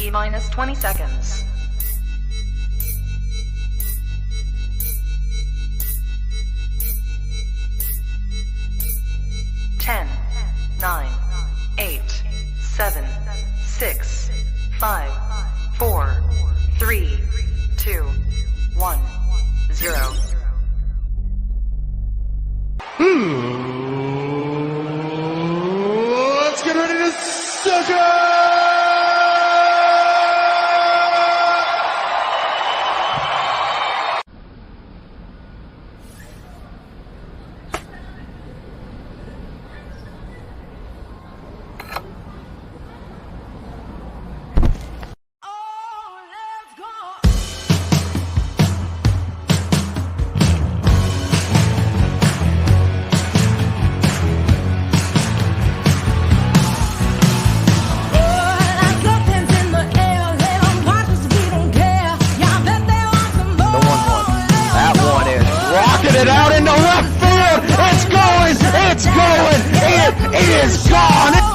T-minus 20 seconds. 10, 9, 8, 7, 6, 5, 4, 3, 2, 1, 0. Let's get ready to sucker! It out into left field. It's going. It's going. It is gone.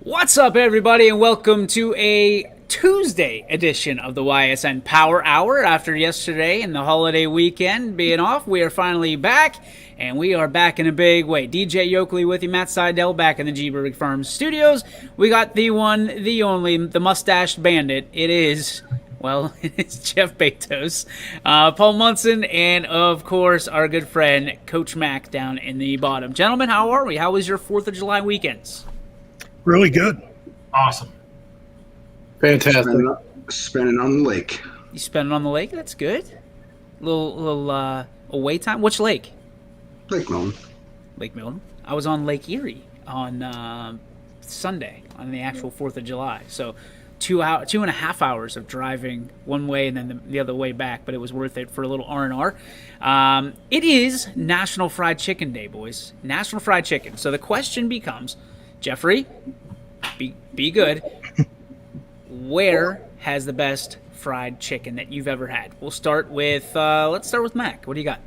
What's up, everybody, and welcome to a Tuesday edition of the Ysn Power Hour. After yesterday and the holiday weekend being off, we are finally back, and we are back in a big way. DJ Yoakley with you, Matt Seidel, back in the G-Berg Farms studios. We got the one, the only, the mustached bandit. It is, well, it's Jeff Bezos, Paul Munson, and, of course, our good friend, Coach Mac, down in the bottom. Gentlemen, how are we? How was your 4th of July weekends? Really good. Awesome. Fantastic. Spending on the lake. You spent it on the lake? That's good. Little away time. Which lake? Lake Milton. Lake Milton. I was on Lake Erie on Sunday, on the actual 4th of July. So 2.5 hours of driving one way and then the other way back, but it was worth it for a little R&R. It is National Fried Chicken Day, boys. National Fried Chicken. So the question becomes, Jeffrey, be good. Where has the best fried chicken that you've ever had? We'll start with let's start with Mac. What do you got?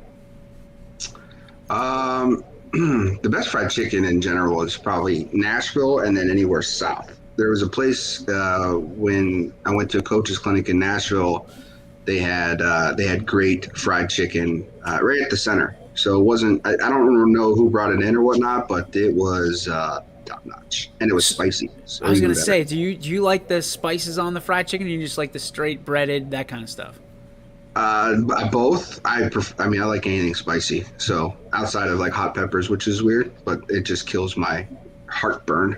The best fried chicken in general is probably Nashville and then anywhere south. There was a place when I went to a coach's clinic in Nashville. They had great fried chicken right at the center. So it wasn't. I don't know who brought it in or whatnot, but it was top notch, and it was spicy. So I was gonna say, do you like the spices on the fried chicken, or you just like the straight breaded, that kind of stuff? Both. I like anything spicy. So outside of like hot peppers, which is weird, but it just kills my heartburn.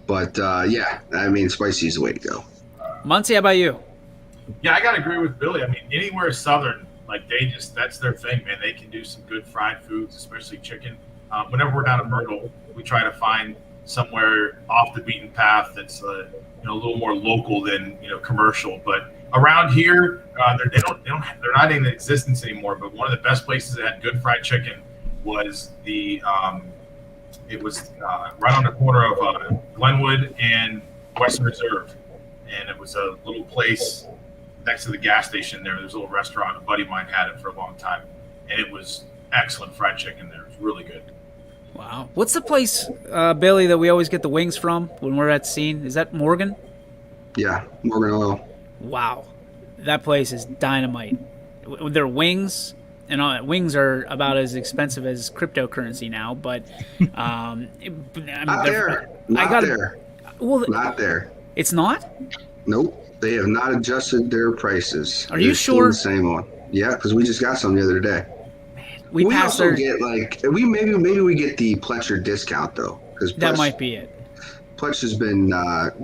But yeah, I mean, spicy is the way to go. Muncie, how about you? Yeah, I got to agree with Billy. I mean, anywhere southern, like that's their thing, man. They can do some good fried foods, especially chicken. Whenever we're down at Myrtle, we try to find somewhere off the beaten path that's a little more local than commercial. But around here, they're not in existence anymore. But one of the best places that had good fried chicken was it was right on the corner of Glenwood and Western Reserve, and it was a little place next to the gas station there. There's a little restaurant. A buddy of mine had it for a long time, and it was excellent fried chicken there. It was really good. Wow. What's the place, Billy, that we always get the wings from when we're at scene? Is that Morgan? Yeah, Morgan Oil. Wow. That place is dynamite. Their wings, and wings are about as expensive as cryptocurrency now, but Not there. Not there. Well, Not there. It's not? Nope. They have not adjusted their prices. Are you They're still sure? the same one. Yeah, because we just got some the other day. We passed also our... get maybe we get the Pletcher discount though, because That might be it. Pletch has been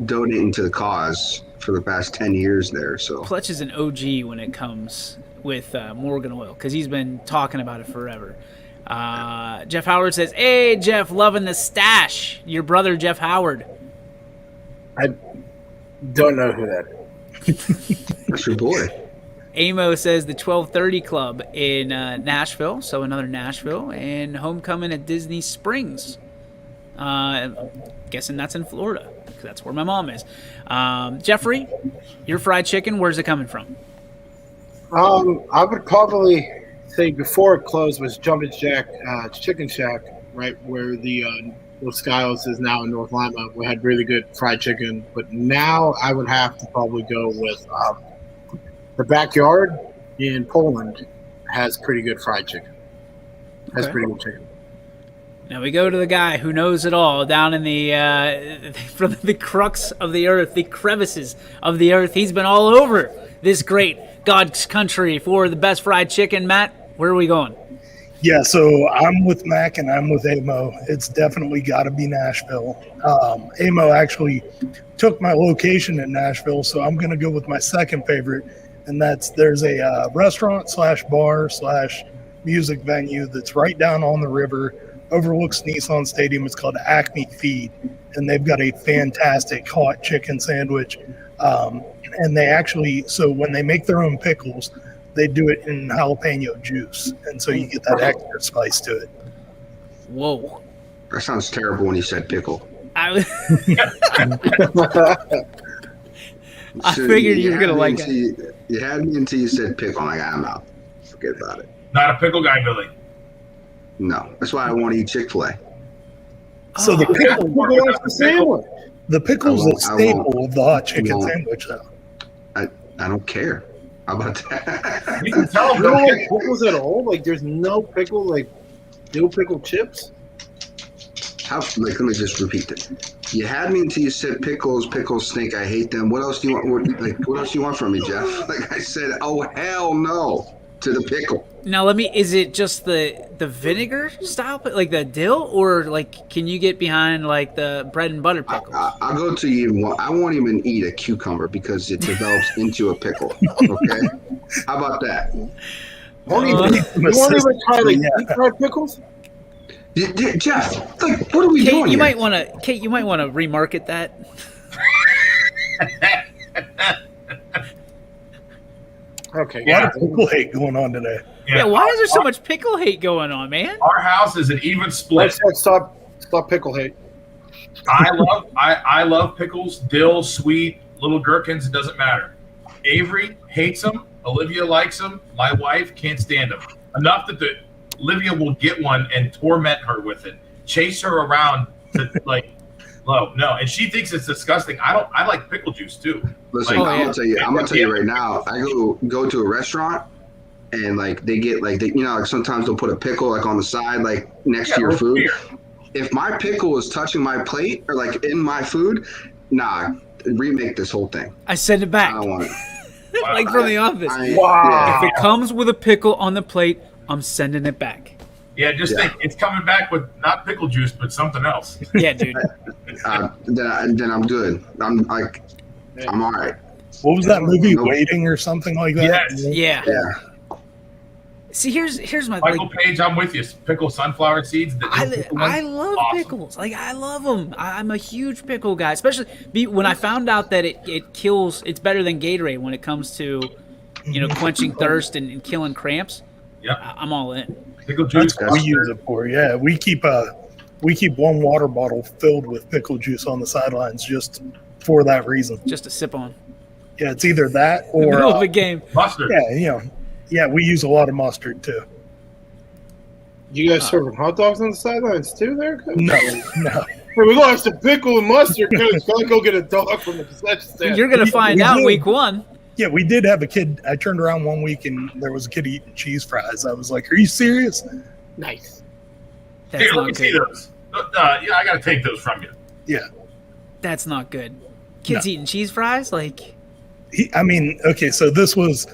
donating to the cause for the past 10 years there. So Pletch is an OG when it comes with Morgan Oil because he's been talking about it forever. Jeff Howard says, "Hey, Jeff, loving the stash. Your brother, Jeff Howard." I don't know who that is. that's your boy. Amo says the 1230 Club in Nashville, so another Nashville, and Homecoming at Disney Springs. Guessing that's in Florida, because that's where my mom is. Jeffrey, your fried chicken, where's it coming from? I would probably say before it closed was Jumpin' Jack Chicken Shack, right where the Los Skiles is now in North Lima. We had really good fried chicken, but now I would have to probably go with the Backyard in Poland has pretty good fried chicken. Has pretty good chicken. Now we go to the guy who knows it all down in from the crux of the earth, the crevices of the earth. He's been all over this great God's country for the best fried chicken. Matt, where are we going? Yeah, so I'm with Mac and I'm with Amo. It's definitely got to be Nashville. Amo actually took my location in Nashville, so I'm going to go with my second favorite, and there's a restaurant / bar / music venue that's right down on the river, overlooks Nissan Stadium. It's called Acme Feed, and they've got a fantastic hot chicken sandwich. And they actually, so when they make their own pickles, they do it in jalapeno juice, and so you get that extra spice to it. Whoa. That sounds terrible when you said pickle. I figured you were going to like it. You had me until you said pickle. I'm like, I'm out. Forget about it. Not a pickle guy, Billy. No. That's why I want to eat Chick-fil-A. So the pickle, the pickle's a I staple of the hot chicken sandwich, though. I don't care. How about that? You can tell them No don't like pickles at all? Like there's no pickle, like no pickle chips? Let me just repeat it. You had me until you said pickles stink. I hate them. What else do you want? What else do you want from me, Jeff? Like I said, oh hell no to the pickle. Now is it just the vinegar style, like the dill, or like can you get behind like the bread and butter pickles? I'll go to you. I won't even eat a cucumber because it develops into a pickle. Okay, how about that? You won't even try like deep fried pickles? Jeff, like, what are we doing? Kate, you here? might want to remarket that. Okay, A lot of pickle hate going on today. Yeah, why is there so much pickle hate going on, man? Our house is an even split. Let's stop pickle hate. I love pickles, dill, sweet, little gherkins. It doesn't matter. Avery hates them. Olivia likes them. My wife can't stand them. Enough that Olivia will get one and torment her with it, chase her around to like. No, and she thinks it's disgusting. I like pickle juice too. Listen, Like, I'm gonna tell you right now. I go to a restaurant and like they get like like sometimes they'll put a pickle like on the side like next to your food. Beer. If my pickle is touching my plate or like in my food, nah, remake this whole thing. I send it back. I don't want it. Like from The Office. Wow. If it comes with a pickle on the plate, I'm sending it back. Yeah, think it's coming back with not pickle juice, but something else. Yeah, dude. Then I'm good. I'm all right. What was that movie, No. Waiting or something like that? Yes. Yeah. Yeah. See, here's my Michael Page, I'm with you. Pickle sunflower seeds. I love Awesome. pickles. Like I love them. I'm a huge pickle guy, especially when I found out that it kills. It's better than Gatorade when it comes to, quenching thirst and killing cramps. Yep. I'm all in. Pickle That's juice. what we use it for. Yeah, we keep one water bottle filled with pickle juice on the sidelines just for that reason. Just to sip on. Yeah, it's either that In the or middle of a game. Mustard. yeah, we use a lot of mustard too. You guys serving hot dogs on the sidelines too, there, Coach? No. Hey, we're gonna have some pickle and mustard, Coach. Gotta go get a dog from the concession stand. You're gonna find we out did. week 1. Yeah, we did have a kid. I turned around one week and there was a kid eating cheese fries. I was like, "Are you serious?" Nice. That's Here, let not me see good. those. Yeah, I gotta take those from you. Yeah. That's not good. Kids No. eating cheese fries, like Okay, so this was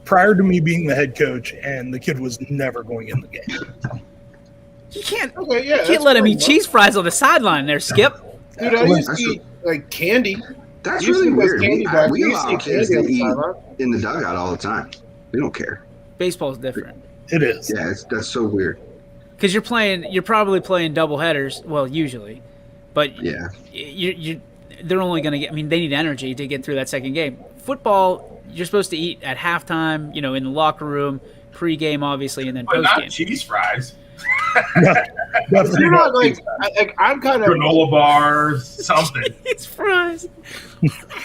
prior to me being the head coach, and the kid was never going in the game. you can't. Okay, yeah. You can't let him eat cheese. cheese fries on the sideline there, Skip. Dude, I used to eat like candy. That's Used to really eat weird. candy We, back. we We used to allow eat kids candy to on the eat sideline. in the dugout all the time. We don't care. Baseball's different It is. Yeah, that's so weird. because you're probably playing double headers. Well, usually, but Yeah. they're only going to get. I mean, they need energy to get through that second game. Football, you're supposed to eat at halftime. In the locker room, pregame, obviously, and then But not postgame. cheese fries. Definitely You're not. not like I'm kind of. Granola bars, something. Cheese fries.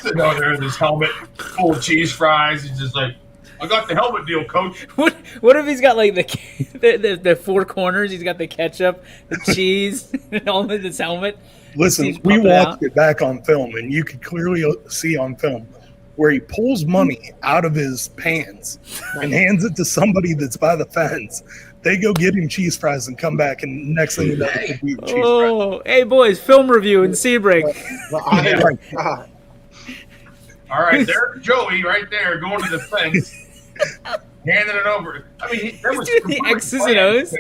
Sitting over there in this helmet full of cheese fries. He's just like, I got the helmet deal, coach. What if he's got like the four corners? He's got the ketchup, the cheese, and all in his helmet. Listen, He's we pumping watched out. it back on film, and you could clearly see on film where he pulls money out of his pants and hands it to somebody that's by the fence. They go get him cheese fries and come back, and next thing you know, they eat cheese fries. Oh, hey boys, film review and sea break. I, All right, there's Joey right there going to the fence, handing it over. I mean, there was He's doing the X's and O's.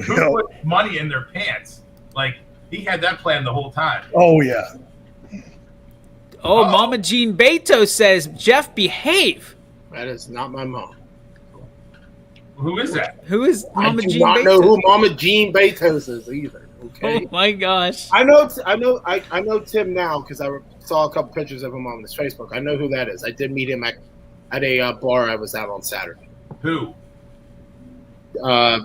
Who put money in their pants? Like, he had that plan the whole time. Oh, yeah. Oh, Mama Jean Beto says, Jeff, behave. that is not my mom. Who is that? Who is I Mama do Jean not Beto? know who Mama Jean Betos is either. Okay. Oh my gosh. I know Tim now because I saw a couple pictures of him on his Facebook. I know who that is. I did meet him at a bar I was at on Saturday. Who?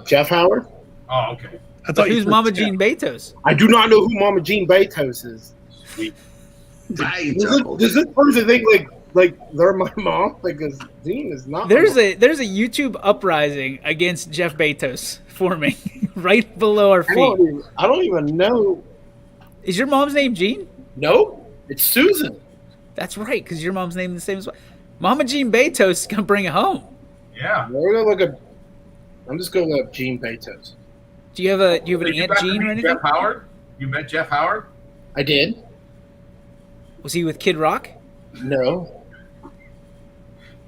Jeff Howard. Oh, okay. I thought Who's you Mama Jean Betos? I do not know who Mama Jean Betos is. Does this person think like they're my mom? Because Jean is not. There's my a YouTube uprising against Jeff Betos forming right below our mom. feet. I don't even know. Is your mom's name Jean? No, it's Susan. That's right, because your mom's name is the same as well. Mama Jean Betos is gonna bring it home. Yeah. We're gonna look at. I'm just gonna look up Jean Betos. Do you have an You Aunt got to Jean or meet anything? Jeff Howard? You met Jeff Howard? I did. Was he with Kid Rock? No.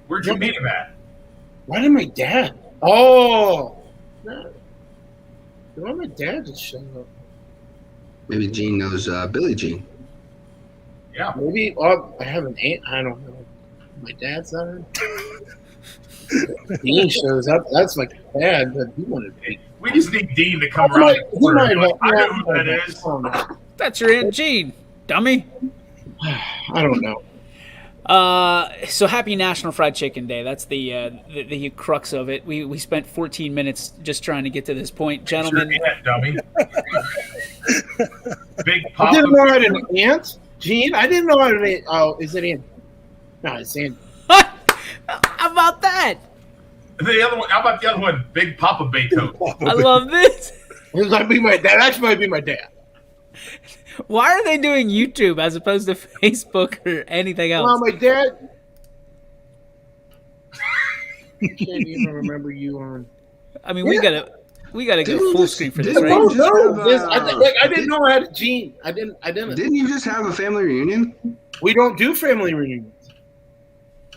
Where'd you meet him at? Why did my dad? Oh. No. Why did my dad just show up? Maybe Gene knows Billie Jean. Yeah. Maybe I have an aunt. I don't know. My dad's on. Dean shows up. That's like bad, but he wanted to be. We just need Dean to come around the corner. I know who that is. That's your Aunt Jean, dummy. I don't know. So happy National Fried Chicken Day. That's the crux of it. We spent 14 minutes just trying to get to this point, gentlemen. Sure, yeah, dummy. Big I Papa. didn't know I had an aunt. Jean, I didn't know I had an aunt. Oh, is it Aunt? No, it's Aunt. How about that? The other one. How about the other one? Big Papa Beethoven. I love this. This might be my dad. That might be my dad. Why are they doing YouTube as opposed to Facebook or anything else? Well, my dad. Can't even remember you on. I mean, we gotta go full screen for this, Didn't right? you just have, I didn't know I had a Gene. I didn't. Didn't you just have a family reunion? We don't do family reunions.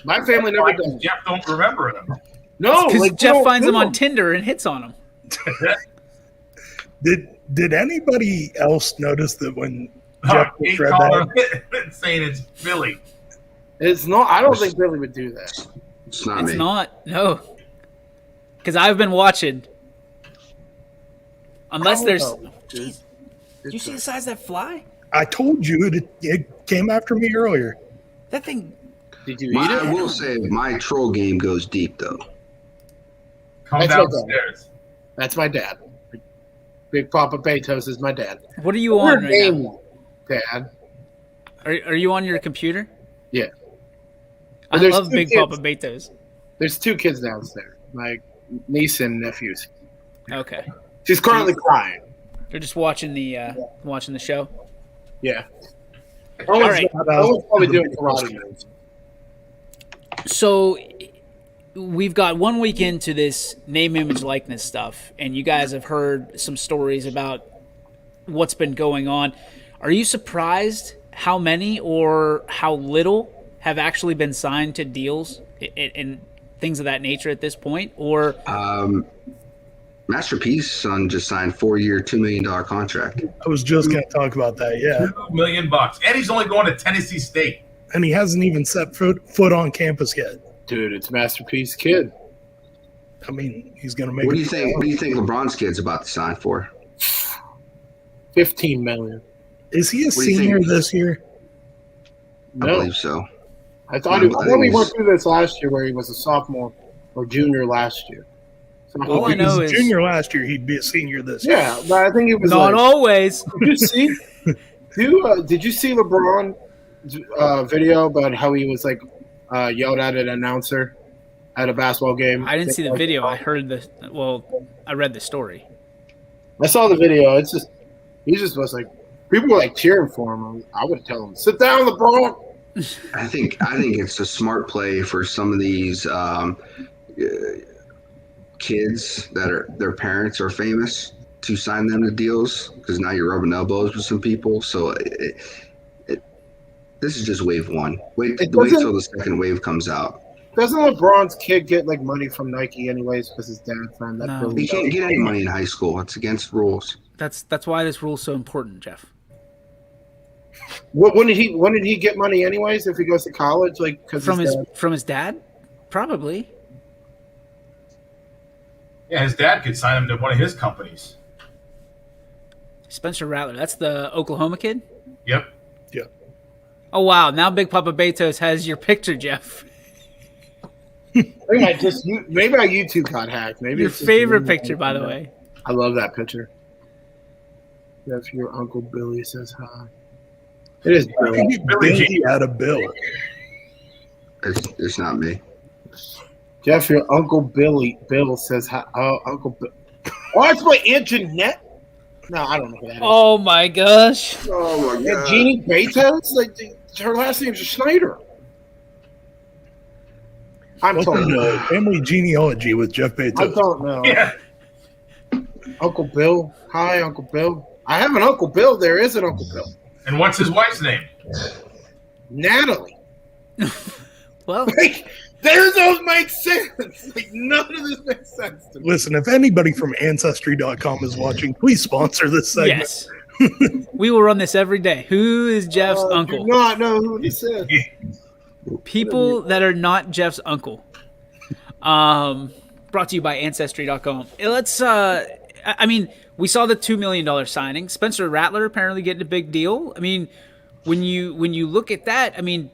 My family never Why does. Jeff don't remember them. No, Because like, we Jeff don't finds do them on Tinder and hits on them. Did anybody else notice that when Huh, Jeff he read called that? her saying it's Billy. It's not. I don't think Billy would do that. It's not It's me. not. No. Because I've been watching. Unless there's. Jeez. Did you see the size of that fly? I told you it came after me earlier. That thing. Did you eat I it? will say my troll game goes deep though. Come That's downstairs. That's my dad. Big Papa Betos is my dad. What are you on right now? Dad. Are you on your computer? Yeah. I There's love two Big kids. Papa Betos. There's 2 kids downstairs, my niece and nephews. Okay. She's currently crying. They're just watching the show. Yeah. All right. Owen's probably doing karate moves. So we've got 1 week into this name, image, likeness stuff, and you guys have heard some stories about what's been going on. Are you surprised how many or how little have actually been signed to deals and things of that nature at this point? Or Masterpiece son just signed 4-year, $2 million contract. I was just going to talk about that, yeah. $2 million, and he's only going to Tennessee State. And he hasn't even set foot on campus yet. Dude, it's Masterpiece Kid. I mean, he's going to make What do you think? What do you think LeBron's kid's about to sign for? $15 million. Is he a What do you senior think? this year? I No. believe so. I thought we went through this last year where he was a sophomore or junior last year. All I If he was know a is junior last year, he'd be a senior this year. Yeah, but I think he was not always. Did you see? Did you see LeBron video about how he was yelled at an announcer at a basketball game? I didn't see the video. I read the story. I saw the video. It's just he just was like people were cheering for him. I would tell him, "Sit down, LeBron." I think it's a smart play for some of these kids that their parents are famous to sign them to deals because now you're rubbing elbows with some people. So this is just wave 1. Wait till the second wave comes out. Doesn't LeBron's kid get money from Nike anyways because his dad signed that? No. He can't get any money in high school. It's against rules. That's why this rule's so important, Jeff. When did he get money anyways? If he goes to college, From his dad, probably. Yeah, his dad could sign him to one of his companies. Spencer Rattler. That's the Oklahoma kid. Yep. Yeah. Oh wow! Now Big Papa Betos has your picture, Jeff. maybe my YouTube got hacked. Maybe Your it's just favorite me. picture, by the way. I love that picture. If your Uncle Billy says hi. It is Billy. Billy out of Bill. It's not me. Jeff, your Uncle Bill says hi. Oh, Uncle Bill. Oh, it's my Aunt Jeanette? No, I don't know who that is. Oh my gosh! Oh my And Jeannie Betos? Her last name's Schneider. I'm Welcome told. to Family Genealogy with Jeff I Bezos. don't know. Yeah. Uncle Bill. Hi, Uncle Bill. I have an Uncle Bill. There is an Uncle Bill. And what's his wife's name? Natalie. Well, There's those make sense. None of this makes sense to me. Listen, if anybody from Ancestry.com is watching, please sponsor this segment. yes. We will run this every day. Who is Jeff's uncle? Do not know who this is. People that are not Jeff's uncle. Brought to you by Ancestry.com. Let's. I mean, we saw the $2 million signing. Spencer Rattler apparently getting a big deal. I mean, when you look at that, I mean,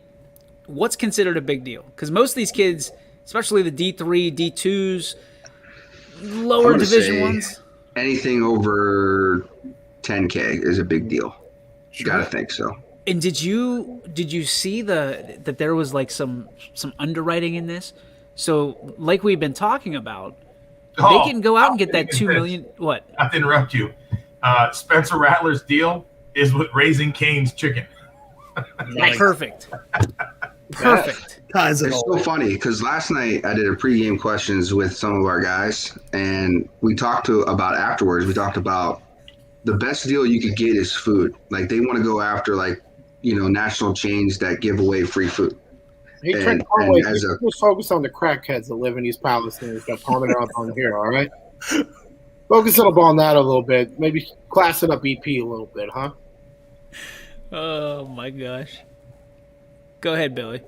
what's considered a big deal? Because most of these kids, especially the D3, D2s, lower division ones, Anything over 10K is a big deal. You gotta think so. And did you see that there was some underwriting in this? So like we've been talking about, they can go out and get that $2 million. What? Not to interrupt you. Spencer Rattler's deal is with Raising Cane's Chicken. Perfect. Perfect. Ties it It's all. so funny because last night I did a pregame questions with some of our guys, and we talked about afterwards. We talked about the best deal you could get is food. Like they want to go after national chains that give away free food. Hey, And- Trent Conway, and as a- just focus on the crackheads that live in East Palestine. We've got Palmer up on here, all right? Focus up on that a little bit. Maybe class it up EP a little bit, huh? Oh my gosh. Go ahead, Billy.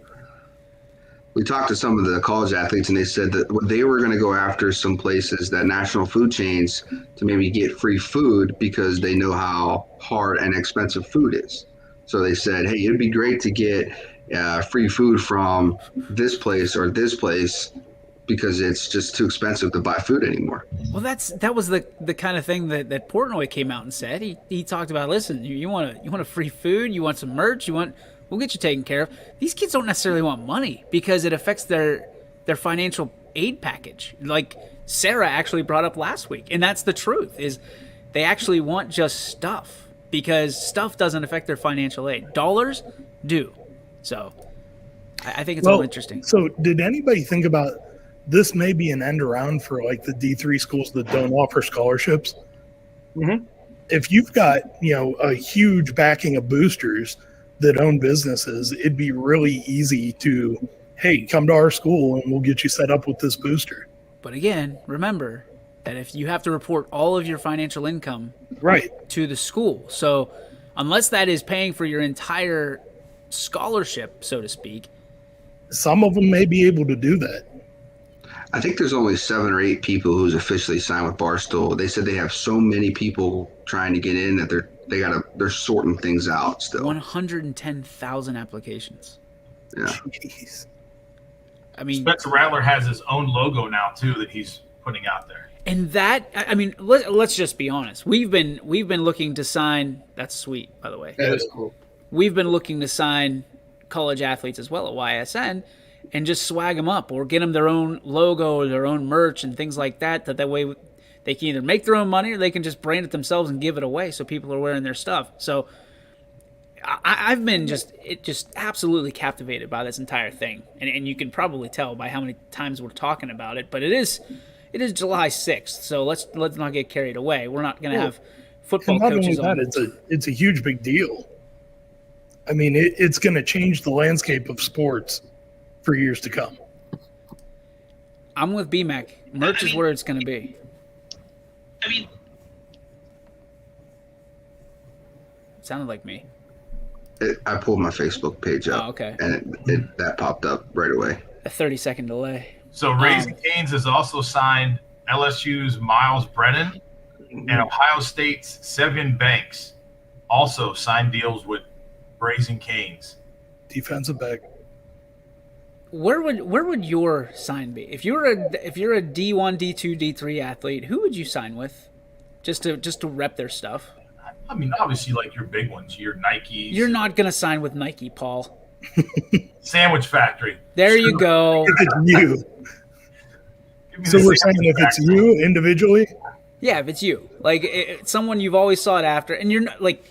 We talked to some of the college athletes, and they said that they were going to go after some places that national food chains to maybe get free food because they know how hard and expensive food is. So they said, hey, it'd be great to get free food from this place or this place because it's just too expensive to buy food anymore. Well, that was the kind of thing that Portnoy came out and said. He talked about, listen, you want a free food, you want some merch, we'll get you taken care of. These kids don't necessarily want money because it affects their financial aid package. Like Sarah actually brought up last week, and that's the truth, is they actually want just stuff because stuff doesn't affect their financial aid. Dollars do. So I think it's all interesting. So did anybody think about this may be an end around for like the D3 schools that don't offer scholarships? Mm-hmm. If you've got, a huge backing of boosters that own businesses, it'd be really easy to, hey, come to our school and we'll get you set up with this booster. But again, remember that if you have to report all of your financial income to the school. So unless that is paying for your entire scholarship, so to speak. Some of them may be able to do that. I think there's only 7 or 8 people who's officially signed with Barstool. They said they have so many people trying to get in that they're sorting things out still. 110,000 applications. Yeah. Jeez. I mean, Spencer Rattler has his own logo now too that he's putting out there. And that, I mean, let's just be honest. We've been looking to sign. That's sweet, by the way. That is cool. We've been looking to sign college athletes as well at YSN. And just swag them up or get them their own logo or their own merch and things like that. That way they can either make their own money or they can just brand it themselves and give it away so people are wearing their stuff. So I've been just absolutely captivated by this entire thing. And you can probably tell by how many times we're talking about it. But it is July 6th, so let's not get carried away. We're not going to have football coaches on. It's a huge big deal. I mean, it's going to change the landscape of sports for years to come. I'm with BMAC. Merch is where it's going to be. I mean, Sounded like me. I pulled my Facebook page up. Oh, okay. And that popped up right away. A 30-second delay. So Raising Cane's has also signed LSU's Miles Brennan and Ohio State's Sevian Banks also signed deals with Raising Cane's. Defensive back. Where would your sign be? If you're a D1, D2, D3 athlete, who would you sign with? Just to rep their stuff. I mean, obviously, like your big ones, your Nikes. You're not gonna sign with Nike, Paul. Sandwich Factory. There you go. If it's you. So we're saying if it's you individually? Yeah, if it's you, like it's someone you've always sought after, and you're not like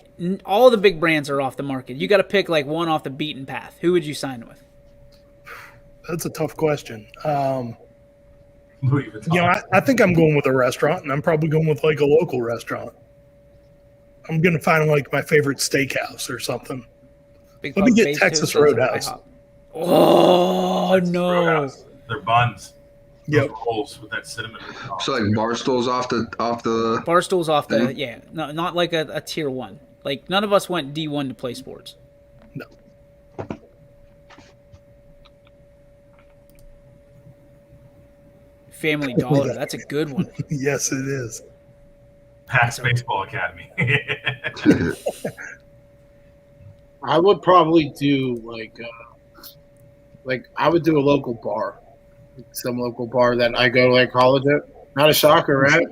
all the big brands are off the market. You got to pick like one off the beaten path. Who would you sign with? That's a tough question. Louis Vuitton. I think I'm going with a restaurant, and I'm probably going with like a local restaurant. I'm going to find like my favorite steakhouse or something. Big Let me Pug get Base Texas Toast or Roadhouse. IHOP? Oh no! Roadhouse. Their buns. Yep. Those rolls with that cinnamon. So like Barstool's off the Barstool's off the no, not like a tier 1. Like none of us went D1 to play sports. No. Family Dollar, that's a good one. Yes, it is. Past Baseball Academy. I would probably do like I would do a local bar, some local bar that I go to like college at. Not a shocker, right?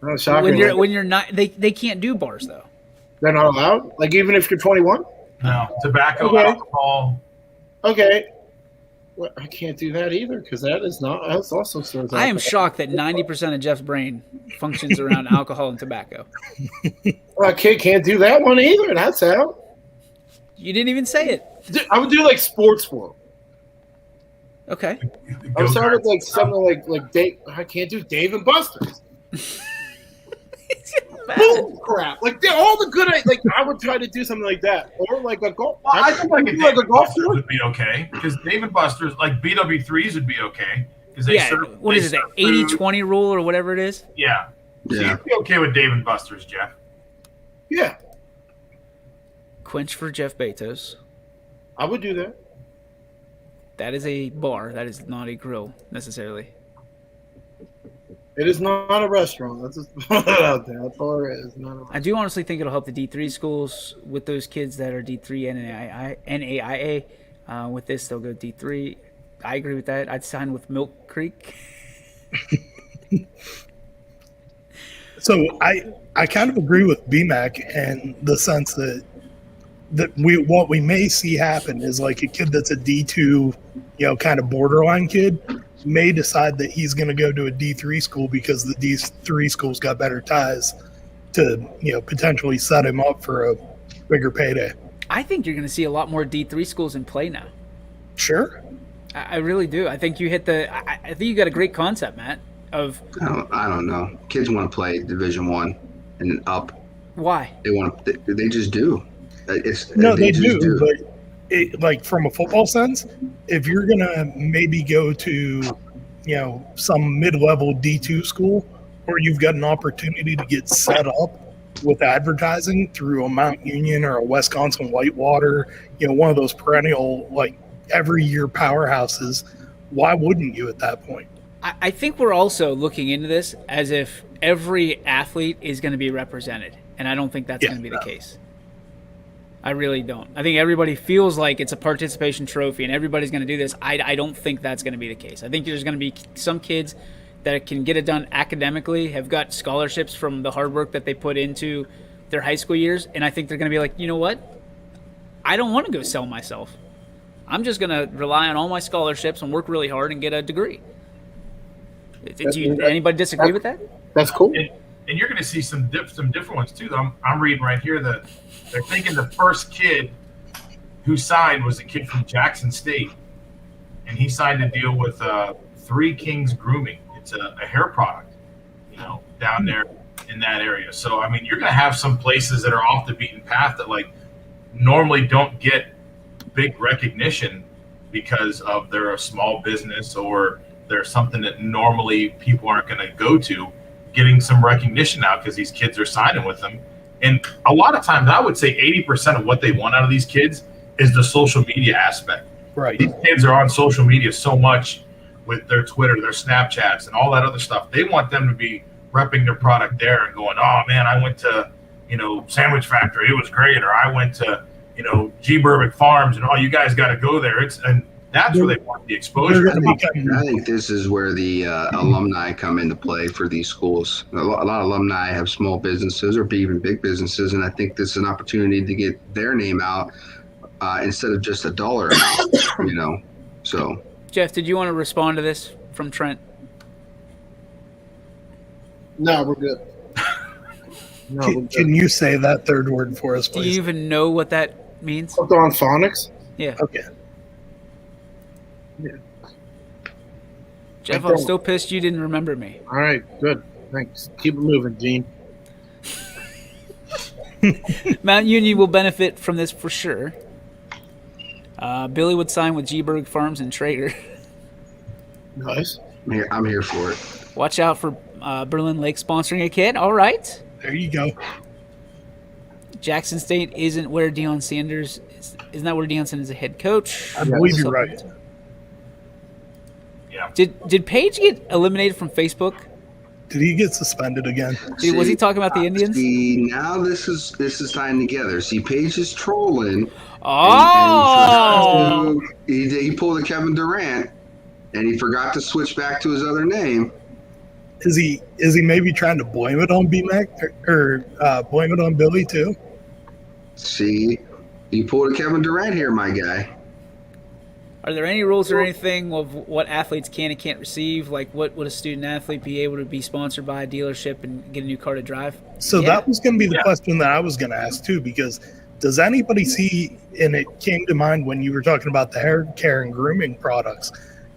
Not a shocker. When you're not, they can't do bars though. They're not allowed. Like even if you're 21. No, tobacco, Okay. alcohol. Okay. Well, I can't do that either because that's also serves. I am shocked that 90% of Jeff's brain functions around alcohol and tobacco. Well, a kid can't do that one either. That's out. You didn't even say it. Dude, I would do like sports for him. Okay. I would start with like something like Dave. I can't do Dave and Buster's. Bull crap! Like all the good. Like I would try to do something like that, or like a golf. Well, I think like a golf course would be okay because Dave and Buster's, like BW3s would be okay because they serve. What is it? 80-20 rule or whatever it is? Yeah. So Yeah. you'd be okay with Dave and Buster's, Jeff. Yeah, Quench for Jeff Bezos. I would do that. That is a bar. That is not a grill necessarily. It is not a restaurant. Let's just put it out there. That's all it is. Not a I do honestly think it'll help the D3 schools with those kids that are D3 and NAIA. With this, they'll go D3. I agree with that. I'd sign with Milk Creek. So I kind of agree with BMAC in the sense that what we may see happen is like a kid that's a D2, kind of borderline kid may decide that he's going to go to a D3 school because the D3 school's got better ties to, potentially set him up for a bigger payday. I think you're going to see a lot more D3 schools in play now. Sure. I really do. I think you hit I think you got a great concept, Matt, of I don't know. Kids want to play Division 1 and up. Why? They just do. They do. But like from a football sense, if you're gonna maybe go to, some mid-level D2 school, or you've got an opportunity to get set up with advertising through a Mount Union or a Wisconsin Whitewater, one of those perennial like every year powerhouses, why wouldn't you at that point? I think we're also looking into this as if every athlete is going to be represented, and I don't think that's going to be the case. I really don't. I think everybody feels like it's a participation trophy and everybody's going to do this. I don't think that's going to be the case. I think there's going to be some kids that can get it done academically, have got scholarships from the hard work that they put into their high school years, and I think they're going to be like, you know what? I don't want to go sell myself. I'm just going to rely on all my scholarships and work really hard and get a degree. Anybody disagree with that? That's cool. And you're going to see some different ones too. I'm reading right here that they're thinking the first kid who signed was a kid from Jackson State, and he signed a deal with Three Kings Grooming. It's a hair product, down there in that area. So I mean, you're going to have some places that are off the beaten path that like normally don't get big recognition because of they're a small business or they're something that normally people aren't going to go to, getting some recognition now because these kids are signing with them. And a lot of times I would say 80% of what they want out of these kids is the social media aspect. Right. These kids are on social media so much with their Twitter, their Snapchats, and all that other stuff. They want them to be repping their product there and going, oh man, I went to, Sandwich Factory, it was great. Or I went to, G. Burbick Farms, and you guys got to go there. And that's where they want the exposure. I think this is where the alumni come into play for these schools. A lot of alumni have small businesses or even big businesses, and I think this is an opportunity to get their name out instead of just a dollar amount, So, Jeff, did you want to respond to this from Trent? No, we're good. Can you say that third word for us, please? Do you even know what that means? Hooked on phonics? Yeah. Okay. Yeah. Jeff, I'm still pissed you didn't remember me. All right, good. Thanks. Keep it moving, Gene. Mount Union will benefit from this for sure. Billy would sign with G-Berg Farms and Traeger. Nice. I'm here for it. Watch out for Berlin Lake sponsoring a kid. All right. There you go. Jackson State isn't where Deion Sanders is. Isn't that where Deion Sanders is a head coach? I believe you're right. Yeah. Did Paige get eliminated from Facebook? Did he get suspended again? Was he talking about the Indians? See, now this is tying together. See, Paige is trolling. Oh! And he pulled a Kevin Durant, and he forgot to switch back to his other name. Is he maybe trying to blame it on BMAC or blame it on Billy too? See, you pulled a Kevin Durant here, my guy. Are there any rules or anything of what athletes can and can't receive? Like, what would a student athlete be able to be sponsored by a dealership and get a new car to drive? So that was going to be the question that I was going to ask too, because does anybody see, and it came to mind when you were talking about the hair care and grooming products,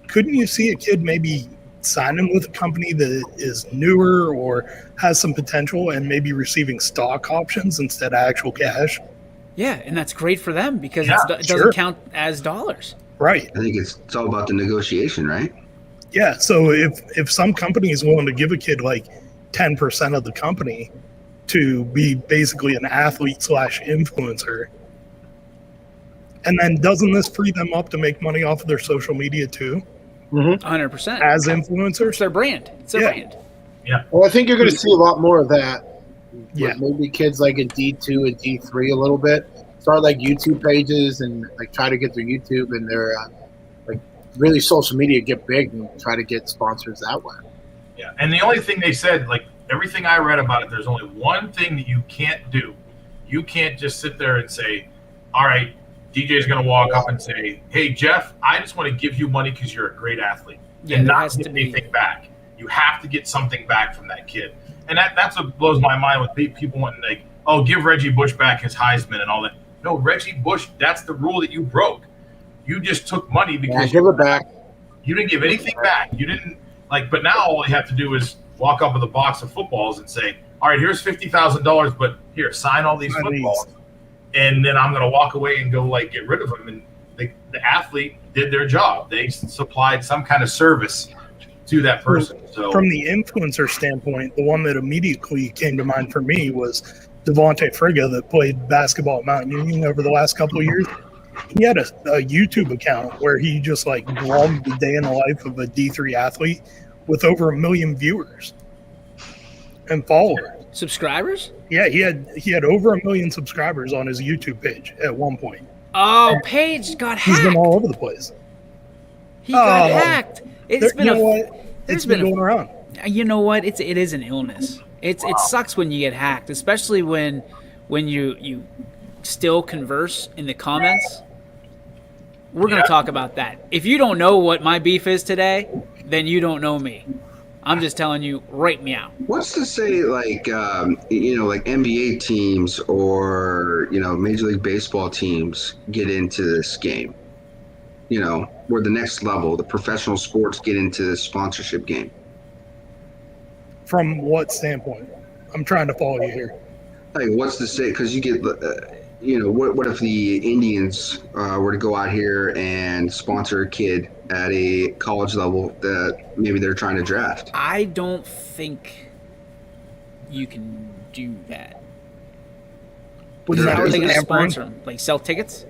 couldn't you see a kid maybe signing with a company that is newer or has some potential and maybe receiving stock options instead of actual cash? Yeah, and that's great for them because it doesn't sure. count as dollars. Right. I think it's all about the negotiation, right? Yeah. So if some company is willing to give a kid like 10% of the company to be basically an athlete / influencer, And then doesn't this free them up to make money off of their social media too, 100%. as It's influencers? their brand. It's their brand. Well, I think you're going to see a lot more of that. Yeah. With maybe kids like in D2 and D3 a little bit start like YouTube pages and like try to get their YouTube and their like really social media get big and try to get sponsors that way. Yeah, and the only thing they said, like everything I read about it, there's only one thing that you can't do. You can't just sit there and say, all right, DJ's going to walk up and say, hey, Jeff, I just want to give you money because you're a great athlete, and there not has get to be- anything back. You have to get something back from that kid. And that's what blows my mind with people wanting, like, oh, give Reggie Bush back his Heisman and all that. No, Reggie Bush, that's the rule that you broke. You just took money because Give it back. you didn't give anything back. You didn't, like, but now all you have to do is walk up with a box of footballs and say, all right, here's $50,000, but here, sign all these footballs. And then I'm going to walk away and go, like, get rid of them. And the athlete did their job. They supplied some kind of service to that person. So From the influencer standpoint, the one that immediately came to mind for me was Devontae Frigga that played basketball at Mount Union over the last couple of years. He had a YouTube account where he just like vlogged the day in the life of a D3 athlete with over 1 million viewers and followers. Subscribers? Yeah, he had over 1 million subscribers on his YouTube page at one point. Oh, Paige got He's hacked. been all over the place. He got Oh. hacked. It's been It's been going around. You know what? It is an illness. It sucks when you get hacked, especially when you still converse in the comments. We're gonna talk about that. If you don't know what my beef is today, then you don't know me. I'm just telling you, right meow. What's to say, like, like NBA teams or, Major League Baseball teams get into this game? Where the next level, the professional sports get into the sponsorship game. From what standpoint? I'm trying to follow you here. Like, what's to say? Because you get, what if the Indians were to go out here and sponsor a kid at a college level that maybe they're trying to draft? I don't think you can do that. How are they gonna sponsor them? Like sell tickets?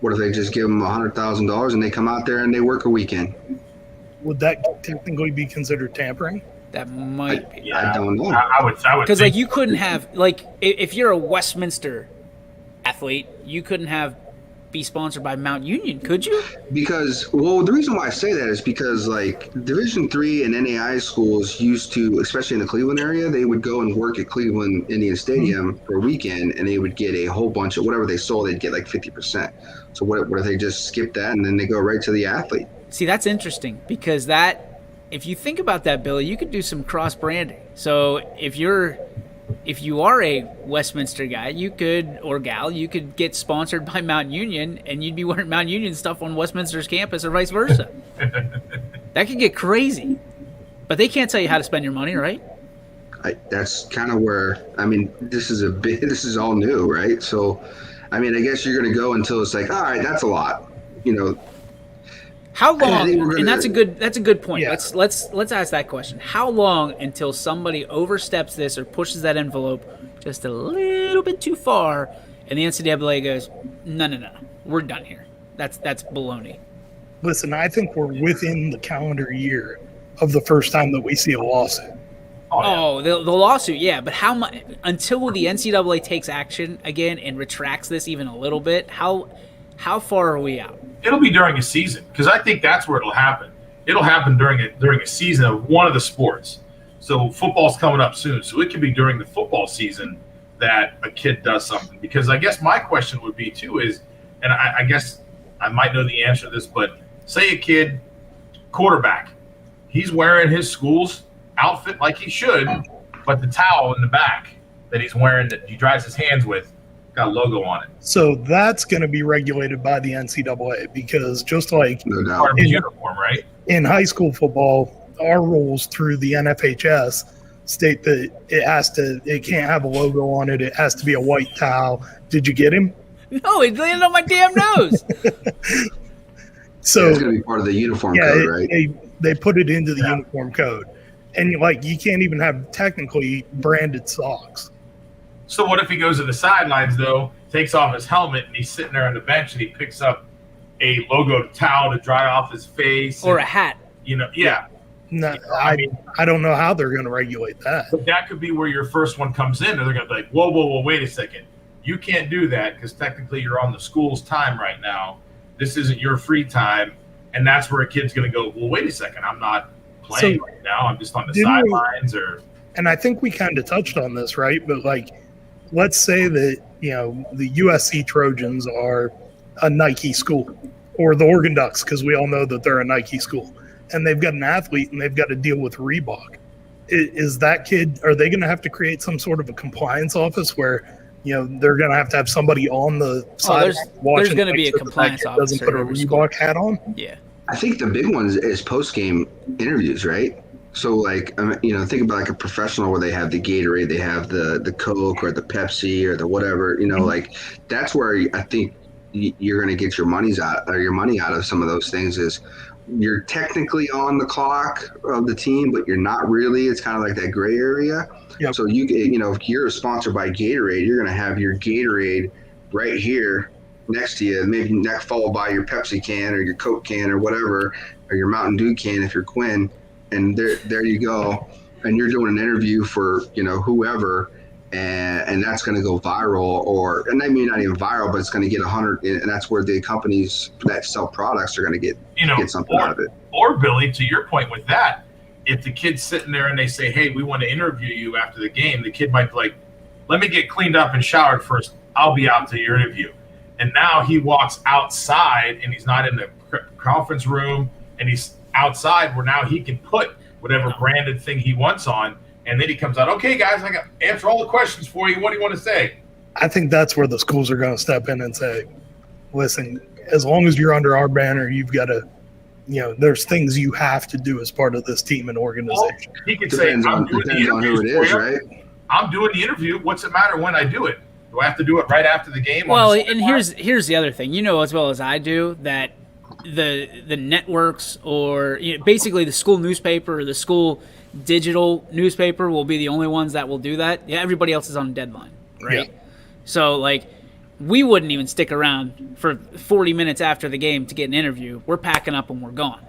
What if they just give them $100,000 and they come out there and they work a weekend? Would that technically be considered tampering? That might be. I don't know. I would Because think you couldn't have if you're a Westminster athlete, you couldn't be sponsored by Mount Union, could you? Because, the reason why I say that is because, like, Division III and NAI schools used to, especially in the Cleveland area, they would go and work at Cleveland Indian Stadium for a weekend, and they would get a whole bunch of whatever they sold. They'd get like 50%. So what if they just skip that and then they go right to the athlete? See, that's interesting because if you think about that, Billy, you could do some cross branding. So if you are a Westminster guy, or gal, you could get sponsored by Mount Union, and you'd be wearing Mount Union stuff on Westminster's campus, or vice versa. That could get crazy, but they can't tell you how to spend your money, right? That's kind of where this is all new, right? So, I guess you're going to go until it's like, all right, that's a lot, How long? And that's a good point. Yeah. Let's ask that question. How long until somebody oversteps this or pushes that envelope just a little bit too far, and the NCAA goes, no, we're done here. That's baloney. Listen, I think we're within the calendar year of the first time that we see a lawsuit. Oh, the lawsuit, yeah. But how much until the NCAA takes action again and retracts this even a little bit? How far are we out? it'll be during a season because I think that's where it'll happen. It'll happen during a season of one of the sports. So football's coming up soon. So it could be during the football season that a kid does something. Because I guess my question would be too is, and I guess I might know the answer to this, but say a kid, quarterback, he's wearing his school's outfit like he should, but the towel in the back that he's wearing that he dries his hands with got a logo on it. So that's going to be regulated by the NCAA because just like Part of his uniform, right? in high school football, our rules through the NFHS state that it can't have a logo on it. It has to be a white towel. Did you get him? No, it landed on my damn nose. So it's going to be part of the uniform code, right? They put it into the uniform code. And you can't even have technically branded socks. So what if he goes to the sidelines though? takes off his helmet and he's sitting there on the bench and he picks up a logo towel to dry off his face. Or a hat. Yeah. No, I don't know how they're going to regulate that. But that could be where your first one comes in, and they're going to be like, whoa, wait a second. You can't do that because technically you're on the school's time right now. This isn't your free time. And that's where a kid's going to go, well, wait a second. I'm not playing right now. I'm just on the sidelines. And I think we kind of touched on this, right? But, let's say that, the USC Trojans are a Nike school, or the Oregon Ducks, because we all know that they're a Nike school. And they've got an athlete and they've got to deal with Reebok. Is that kid, are they going to have to create some sort of a compliance office where, they're going to have somebody on the side watching? There's going to be a compliance officer. Doesn't put a Reebok hat on? Yeah. I think the big one is post-game interviews, right? So, think about a professional where they have the Gatorade, they have the Coke or the Pepsi or the whatever, that's where I think you're going to get your money out of some of those things. Is you're technically on the clock of the team, but you're not really. It's kind of like that gray area. Yep. So if you're sponsored by Gatorade, you're going to have your Gatorade right here next to you, maybe next followed by your Pepsi can or your Coke can or whatever, or your Mountain Dew can if you're Quinn, and there you go, and you're doing an interview for whoever, and that's going to go viral, and I mean not even viral, but it's going to get 100, and that's where the companies that sell products are going to get something out of it. Or Billy, to your point with that, if the kid's sitting there and they say, hey, we want to interview you after the game, the kid might be like, let me get cleaned up and showered first. I'll be out to your interview. And now he walks outside and he's not in the conference room and he's outside where now he can put whatever branded thing he wants on. And then he comes out, okay, guys, I got to answer all the questions for you. What do you want to say? I think that's where the schools are going to step in and say, listen, as long as you're under our banner, you've got to, there's things you have to do as part of this team and organization. Well, he could say, I'm doing the interview for you. Right? I'm doing the interview. What's it matter when I do it? Do I have to do it right after the game? Well, and here's the other thing. As well as I do that the networks or basically the school newspaper or the school digital newspaper will be the only ones that will do that. Yeah, everybody else is on a deadline, right? Yeah. So we wouldn't even stick around for 40 minutes after the game to get an interview. We're packing up and we're gone.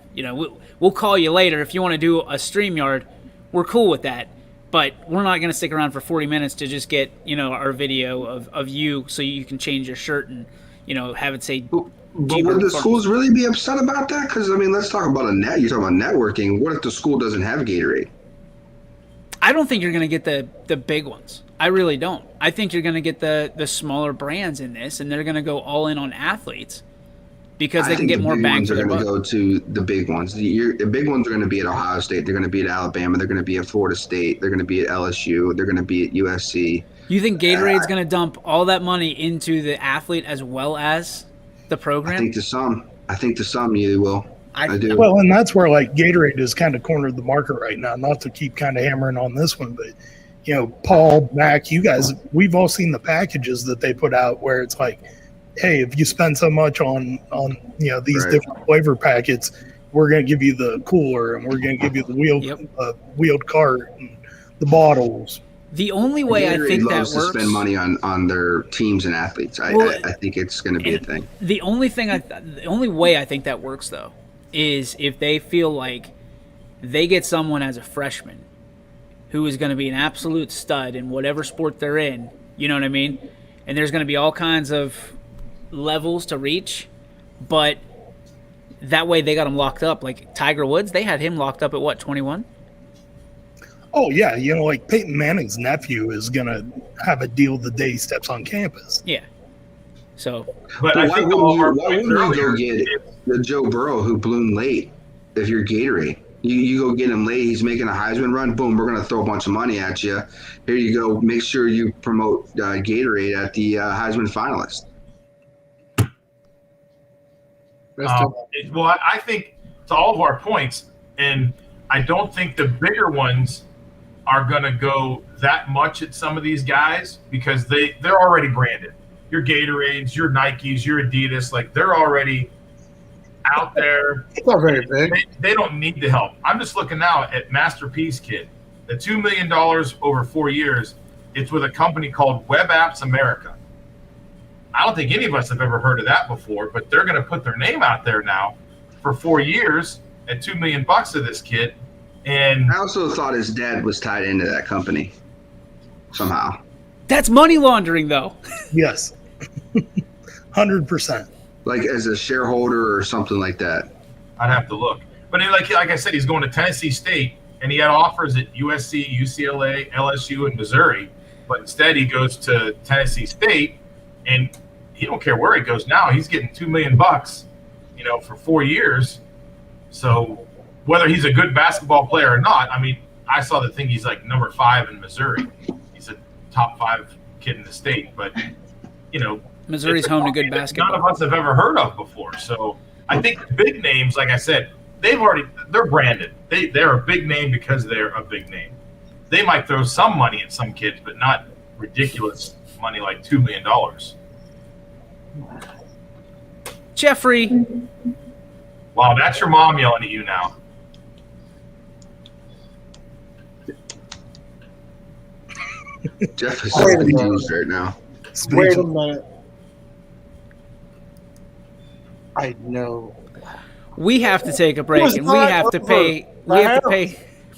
We'll call you later if you want to do a StreamYard. We're cool with that. But we're not going to stick around for 40 minutes to just get, our video of you so you can change your shirt and, have it say. But would the schools really be upset about that? Because, let's talk about you're talking about networking. What if the school doesn't have Gatorade? I don't think you're going to get the big ones. I really don't. I think you're going to get the smaller brands in this, and they're going to go all in on athletes because they can get more bang for their buck. I think the big ones are going to go to the big ones. The big ones are going to be at Ohio State. They're going to be at Alabama. They're going to be at Florida State. They're going to be at LSU. They're going to be at USC. You think Gatorade's going to dump all that money into the athlete as well as the program? I think to some you will. I do. Well, and that's where Gatorade has kind of cornered the market right now. Not to keep kind of hammering on this one, but Paul, Mac, you guys, we've all seen the packages that they put out where it's like, hey, if you spend so much on these different flavor packets, we're going to give you the cooler and we're going to give you the wheeled cart and the bottles. The only way I think that works to spend money on their teams and athletes. I think it's going to be a thing. The only way I think that works though is if they feel like they get someone as a freshman who is going to be an absolute stud in whatever sport they're in. You know what I mean? And there's going to be all kinds of levels to reach, but that way they got him locked up. Like Tiger Woods, they had him locked up at what, 21? Oh yeah, Peyton Manning's nephew is gonna have a deal the day he steps on campus. Yeah. So, but I think why wouldn't you go get the Joe Burrow who bloomed late? If you're Gatorade, you go get him late. He's making a Heisman run. Boom, we're gonna throw a bunch of money at you. Here you go. Make sure you promote Gatorade at the Heisman finalist. Well, I think to all of our points, and I don't think the bigger ones are going to go that much at some of these guys because they're already branded. Your Gatorades, your Nikes, your Adidas, they're already out there. It's not very big. They don't need the help. I'm just looking now at Masterpiece Kid. The $2 million over 4 years, it's with a company called Web Apps America. I don't think any of us have ever heard of that before, but they're going to put their name out there now for 4 years at $2 million to this kid. And I also thought his dad was tied into that company somehow. That's money laundering, though. Yes. 100%. Like as a shareholder or something like that. I'd have to look. But like I said, he's going to Tennessee State, and he had offers at USC, UCLA, LSU, and Missouri. But instead, he goes to Tennessee State, and he don't care where he goes now. He's getting $2 million, for 4 years. So whether he's a good basketball player or not, I mean, I saw the thing. He's like number 5 in Missouri. He's a top 5 kid in the state, but Missouri's home to good basketball. None of us have ever heard of before. So I think big names, like I said, they're branded. They're a big name because they're a big name. They might throw some money at some kids, but not ridiculous money like $2 million. Jeffrey. Wow, that's your mom yelling at you now. Jeff is so confused right now. Wait a minute. I know. We have to take a break, and we have to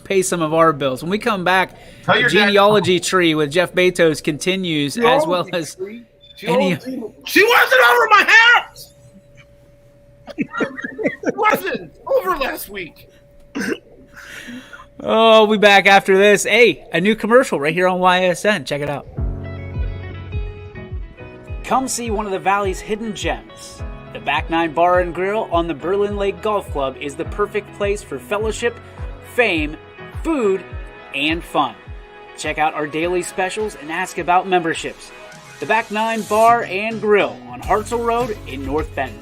pay some of our bills. When we come back, the genealogy tree with Jeff Bezos continues, as well as any. She wasn't over my house. It wasn't over last week. Oh, we'll be back after this. Hey, a new commercial right here on YSN. Check it out. Come see one of the Valley's hidden gems. The Back Nine Bar and Grill on the Berlin Lake Golf Club is the perfect place for fellowship, fame, food, and fun. Check out our daily specials and ask about memberships. The Back Nine Bar and Grill on Hartzell Road in North Benton.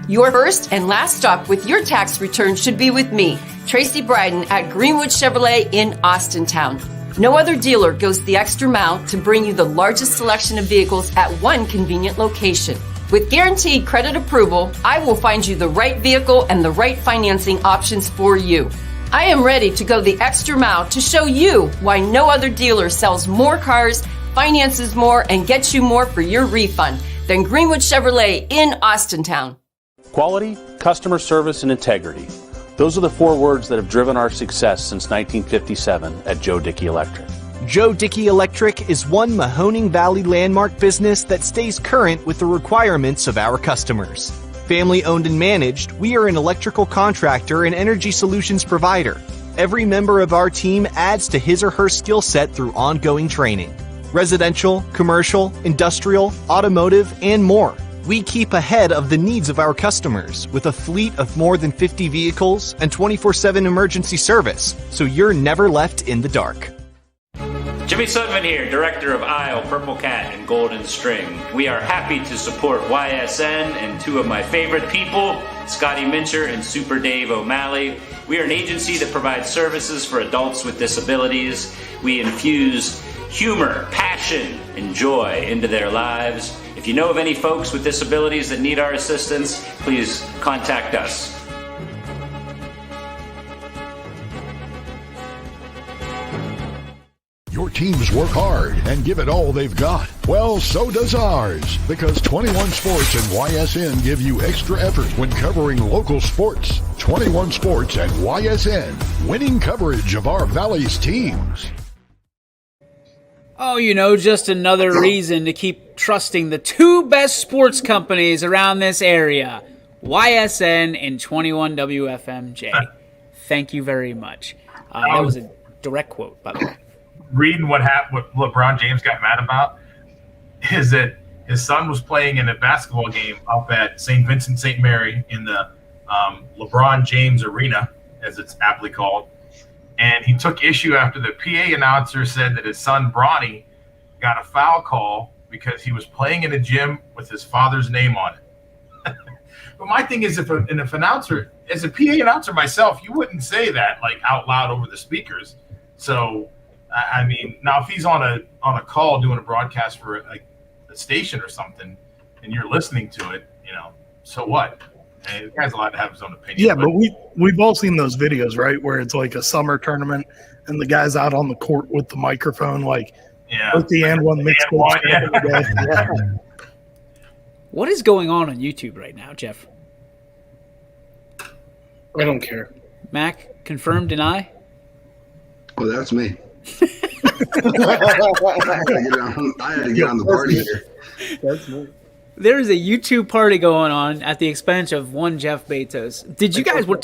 Your first and last stop with your tax return should be with me, Tracy Bryden at Greenwood Chevrolet in Austintown. No other dealer goes the extra mile to bring you the largest selection of vehicles at one convenient location. With guaranteed credit approval, I will find you the right vehicle and the right financing options for you. I am ready to go the extra mile to show you why no other dealer sells more cars, finances more, and gets you more for your refund than Greenwood Chevrolet in Austintown. Quality, customer service, and integrity. Those are the 4 words that have driven our success since 1957 at Joe Dickey Electric. Joe Dickey Electric is one Mahoning Valley landmark business that stays current with the requirements of our customers. Family owned and managed, we are an electrical contractor and energy solutions provider. Every member of our team adds to his or her skill set through ongoing training. Residential, commercial, industrial, automotive, and more. We keep ahead of the needs of our customers with a fleet of more than 50 vehicles and 24/7 emergency service, so you're never left in the dark. Jimmy Sutton here, Director of Isle, Purple Cat, and Golden String. We are happy to support YSN and 2 of my favorite people, Scotty Mincher and Super Dave O'Malley. We are an agency that provides services for adults with disabilities. We infuse humor, passion, and joy into their lives. If you know of any folks with disabilities that need our assistance, please contact us. Your teams work hard and give it all they've got. Well, so does ours, because 21 Sports and YSN give you extra effort when covering local sports. 21 Sports and YSN, winning coverage of our Valley's teams. Oh, just another reason to keep trusting the 2 best sports companies around this area, YSN and 21 WFMJ. Thank you very much. That was a direct quote, by the way. Reading what LeBron James got mad about is that his son was playing in a basketball game up at St. Vincent St. Mary in the LeBron James Arena, as it's aptly called. And he took issue after the PA announcer said that his son, Bronny, got a foul call because he was playing in a gym with his father's name on it. But my thing is, if an announcer, as a PA announcer myself, you wouldn't say that like out loud over the speakers. So, I mean, now if he's on a call doing a broadcast for a station or something, and you're listening to it, so what? And the guy's allowed to have his own opinion. Yeah, but we've all seen those videos, right? Where it's like a summer tournament and the guy's out on the court with the microphone, like Yeah. Both the and one mixed one, yeah. yeah. What is going on YouTube right now, Jeff? I don't care. Mac, confirm, deny? Oh, that's me. I had to get on the party here. That's me. There is a YouTube party going on at the expense of one Jeff Bezos. Did you guys were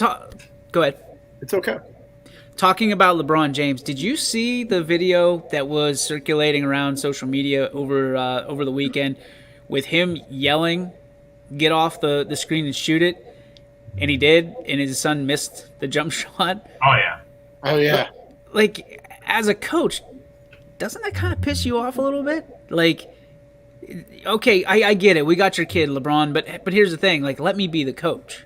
Go ahead. It's okay. Talking about LeBron James, did you see the video that was circulating around social media over the weekend with him yelling, "Get off the screen and shoot it," and he did, and his son missed the jump shot? Oh yeah. Oh yeah. Like, as a coach, doesn't that kind of piss you off a little bit? Like, okay, I get it. We got your kid, LeBron, but here's the thing. Like, let me be the coach.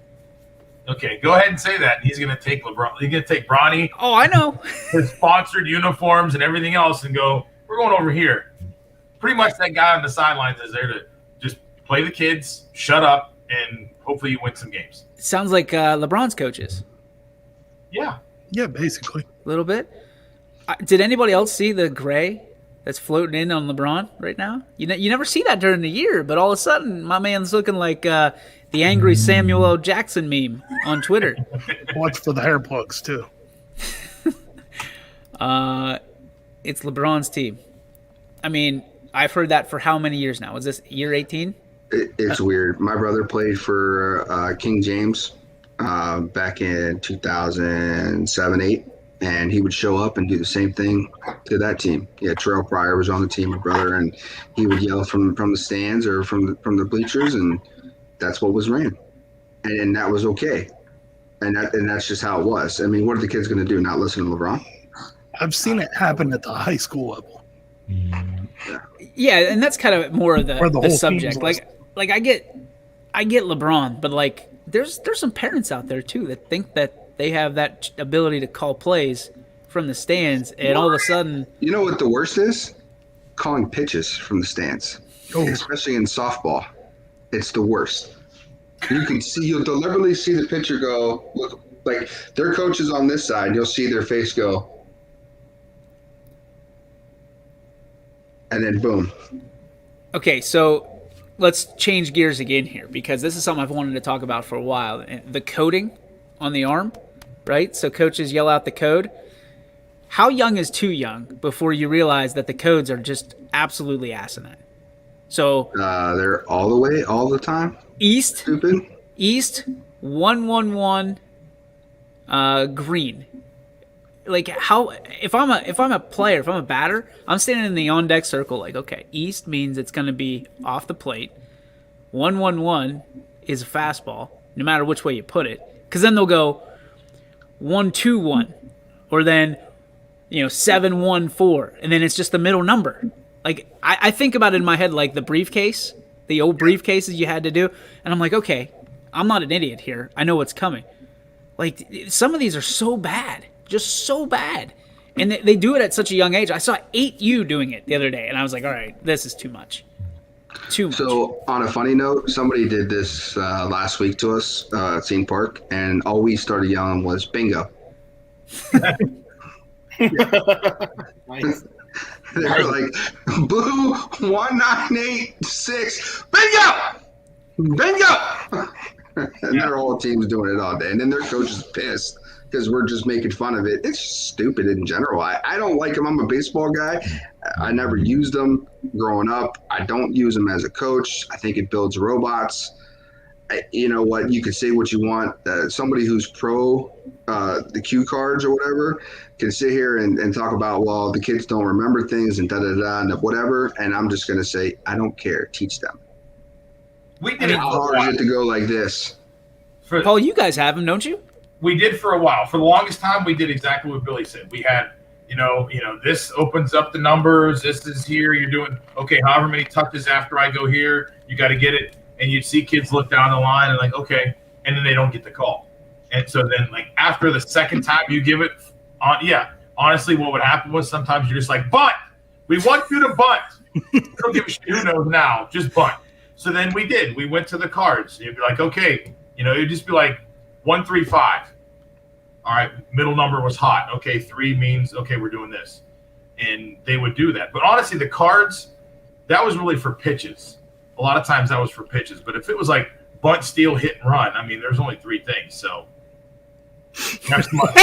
Okay, go ahead and say that. He's going to take LeBron. He's going to take Bronny. Oh, I know. His sponsored uniforms and everything else, and go, we're going over here. Pretty much that guy on the sidelines is there to just play the kids, shut up, and hopefully you win some games. Sounds like LeBron's coaches. Yeah. Yeah, basically. A little bit. Did anybody else see the gray that's floating in on LeBron right now? You never see that during the year, but all of a sudden, my man's looking like the angry Samuel L. Jackson meme on Twitter. Watch for the hair plugs, too. It's LeBron's team. I mean, I've heard that for how many years now? Is this year 18? It's weird. My brother played for King James back in 2007-8, and he would show up and do the same thing to that team. Yeah, Terrell Pryor was on the team, my brother, and he would yell from the stands or from the bleachers, and that's what was ran, and that was okay, and that's just how it was. I mean, what are the kids going to do? Not listen to LeBron? I've seen it happen at the high school level. Yeah, and that's kind of more of the whole subject. team's Like I get LeBron, but like there's some parents out there too that think that they have that ability to call plays from the stands, and all of a sudden, you know what the worst is? Calling pitches from the stands, especially in softball. It's the worst. You'll deliberately see the pitcher go, look, like their coach is on this side. You'll see their face go, and then boom. Okay, so let's change gears again here, because this is something I've wanted to talk about for a while. The coding on the arm, right? So coaches yell out the code. How young is too young before you realize that the codes are just absolutely asinine? So they're all the way, all the time. East, stupid. East, 111, green. Like, how? If I'm a player, if I'm a batter, I'm standing in the on deck circle. Like, okay, East means it's going to be off the plate. 111 is a fastball, no matter which way you put it. Because then they'll go 121, or then 714, and then it's just the middle number. Like, I think about it in my head like the briefcase, the old briefcases you had to do. And I'm like, okay, I'm not an idiot here. I know what's coming. Like, some of these are so bad, just so bad. And they do it at such a young age. I saw 8U doing it the other day, and I was like, all right, this is too much. Too much. So, on a funny note, somebody did this last week to us at Ysn Park, and all we started yelling was bingo. Nice. They were like, boo, 1986, bingo! Bingo! And their whole team's doing it all day. And then their coach is pissed because we're just making fun of it. It's stupid in general. I don't like them. I'm a baseball guy. I never used them growing up. I don't use them as a coach. I think it builds robots. You know what? You can say what you want. Somebody who's pro the cue cards or whatever can sit here and talk about, well, the kids don't remember things and da-da-da and whatever. And I'm just going to say, I don't care. Teach them. We did How hard is it to go like this? Paul, you guys have them, don't you? We did for a while. For the longest time, we did exactly what Billy said. We had, this opens up the numbers. This is here. You're doing, okay, however many touches after I go here, you got to get it. And you'd see kids look down the line and like, okay, and then they don't get the call. And so then, like, after the second time you give it, honestly, what would happen was sometimes you're just like, bunt. We want you to bunt. Don't give a shit who knows now. Just bunt. So then we did. We went to the cards. You'd be like, okay, it'd just be like 135. All right, middle number was hot. Okay, 3 means, okay, we're doing this. and they would do that. But honestly, the cards, that was really for pitches. A lot of times that was for pitches. But if it was like bunt, steal, hit, and run, I mean, there's only 3 things. So next month.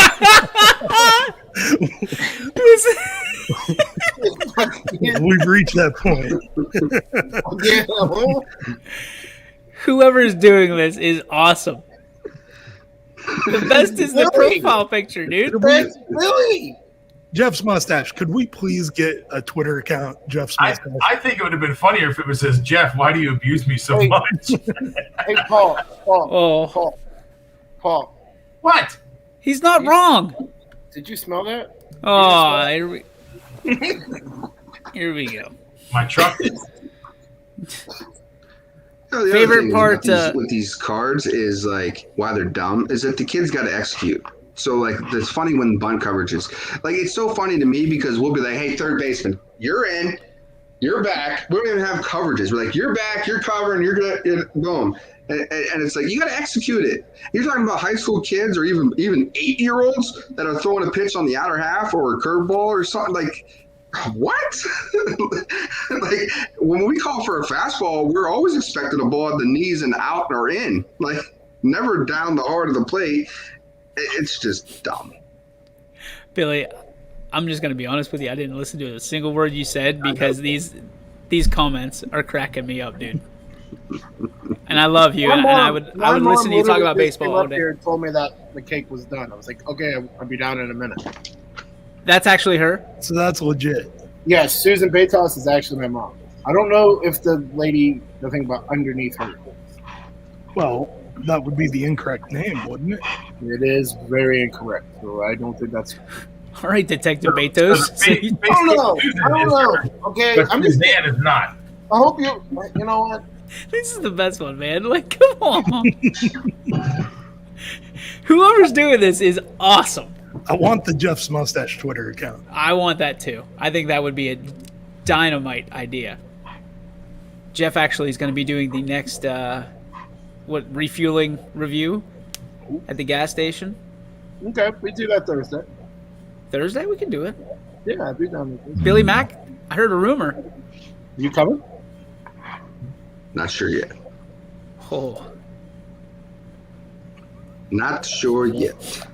We've reached that point. Whoever's doing this is awesome. The best is the profile picture, dude. That's Billy. Jeff's mustache. Could we please get a Twitter account, Jeff's mustache? I think it would have been funnier if it was says, Jeff, why do you abuse me so much? Hey, Paul. What? He's not wrong. Did you smell that? Oh, here we go. My truck. The Favorite other thing part with these cards is like why they're dumb is that the kids got to execute. So like it's funny when bunt coverage is like it's so funny to me because we'll be like, hey, third baseman, you're in, you're back. We don't even have coverages. We're like, you're back, you're covering, you're good, boom. And it's like you got to execute it. You're talking about high school kids or even 8-year-olds that are throwing a pitch on the outer half or a curveball or something like. What? Like when we call for a fastball, we're always expecting a ball at the knees and out or in. Like never down the heart of the plate. It's just dumb. Billy, I'm just gonna be honest with you. I didn't listen to a single word you said because these comments are cracking me up, dude. And I love you, and I would listen to you talk about baseball all day. And told me that the cake was done. I was like, okay, I'll be down in a minute. That's actually her? So that's legit. Yes, Susan Paytos is actually my mom. I don't know if the thing about underneath her. Well, that would be the incorrect name, wouldn't it? It is very incorrect. So I don't think that's. All right, Detective Paytos. I don't know. Okay, but Suzanne is not. I hope you know what? This is the best one, man. Like, come on. Whoever's doing this is awesome. I want the Jeff's Mustache Twitter account. I want that too. I think that would be a dynamite idea. Jeff actually is going to be doing the next refueling review at the gas station. Okay, we do that Thursday. Thursday, we can do it. Yeah, I'd be down with it. Billy Mack, I heard a rumor. You coming? Not sure yet. Oh. Not sure yet.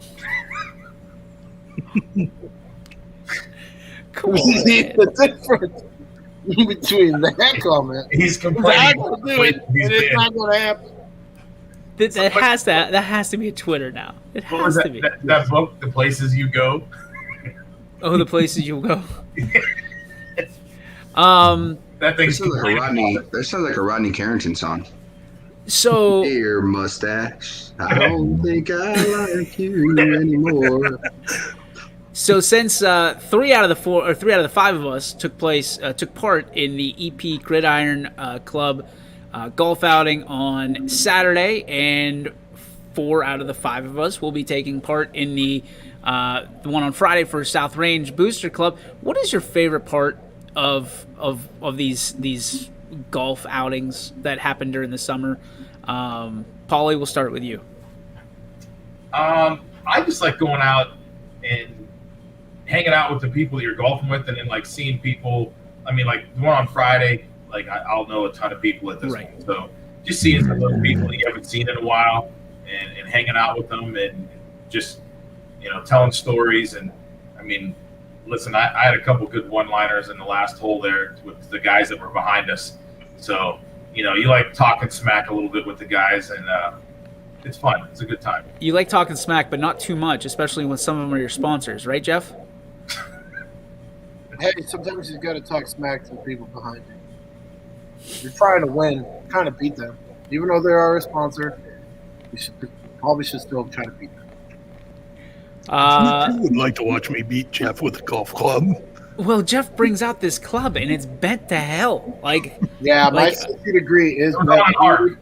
Come on, the difference between that comment. He's complaining. It's not going to happen. That has to be a Twitter now. It has to be. That book, The Places You Go. Oh, The Places You Go. That thing sounds like a Rodney Carrington song. So, dear mustache, I don't think I like you anymore. So since 3 out of the 5 of us took part in the EP Gridiron Club golf outing on Saturday, and 4 out of the 5 of us will be taking part in the one on Friday for South Range Booster Club. What is your favorite part of these golf outings that happen during the summer? Paulie, we'll start with you. I just like going out and hanging out with the people that you're golfing with, and then like seeing people. I mean, like the one on Friday, like I'll know a ton of people at this point. So just seeing some of those people that you haven't seen in a while, and hanging out with them, and just telling stories. And I mean, listen, I had a couple good one-liners in the last hole there with the guys that were behind us. So you like talking smack a little bit with the guys, and it's fun. It's a good time. You like talking smack, but not too much, especially when some of them are your sponsors, right, Jeff? Hey, sometimes you got to talk smack to the people behind you. You're trying to win, kind of beat them. Even though they are a sponsor, you probably should still try to beat them. You would like to watch me beat Jeff with a golf club. Well, Jeff brings out this club, and it's bent to hell. Yeah, my 60-degree is bent hard.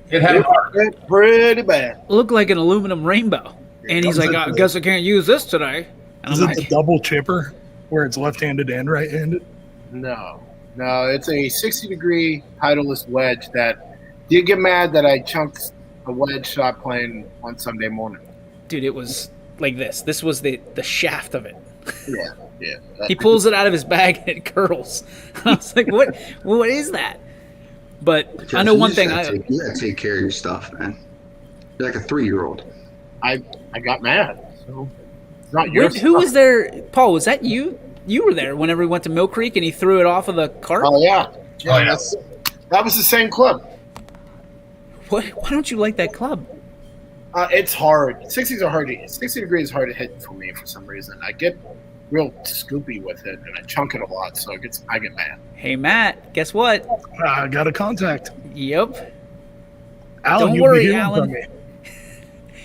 It had bent pretty bad. Looked like an aluminum rainbow. And he's like, I guess I can't use this today. And is it the double chipper where it's left-handed and right-handed? No, it's a 60-degree Titleist wedge that you get mad that I chunked a wedge shot playing on Sunday morning. Dude, it was like this. This was the shaft of it. Yeah. Yeah. He pulls it out of his bag and it curls. I was like, what is that? But I know one thing. You gotta take care of your stuff, man. You're like a 3-year-old. I got mad. So it's not your Who was there? Paul, was that you? You were there whenever we went to Mill Creek and he threw it off of the cart? Oh, yeah. That was the same club. Why don't you like that club? It's hard. 60s are hard. 60 degrees is hard to hit for me for some reason. I get real scoopy with it, and I chunk it a lot, so I get mad. Hey, Matt, guess what? I got a contact. Yep. Alan, Don't worry, Alan.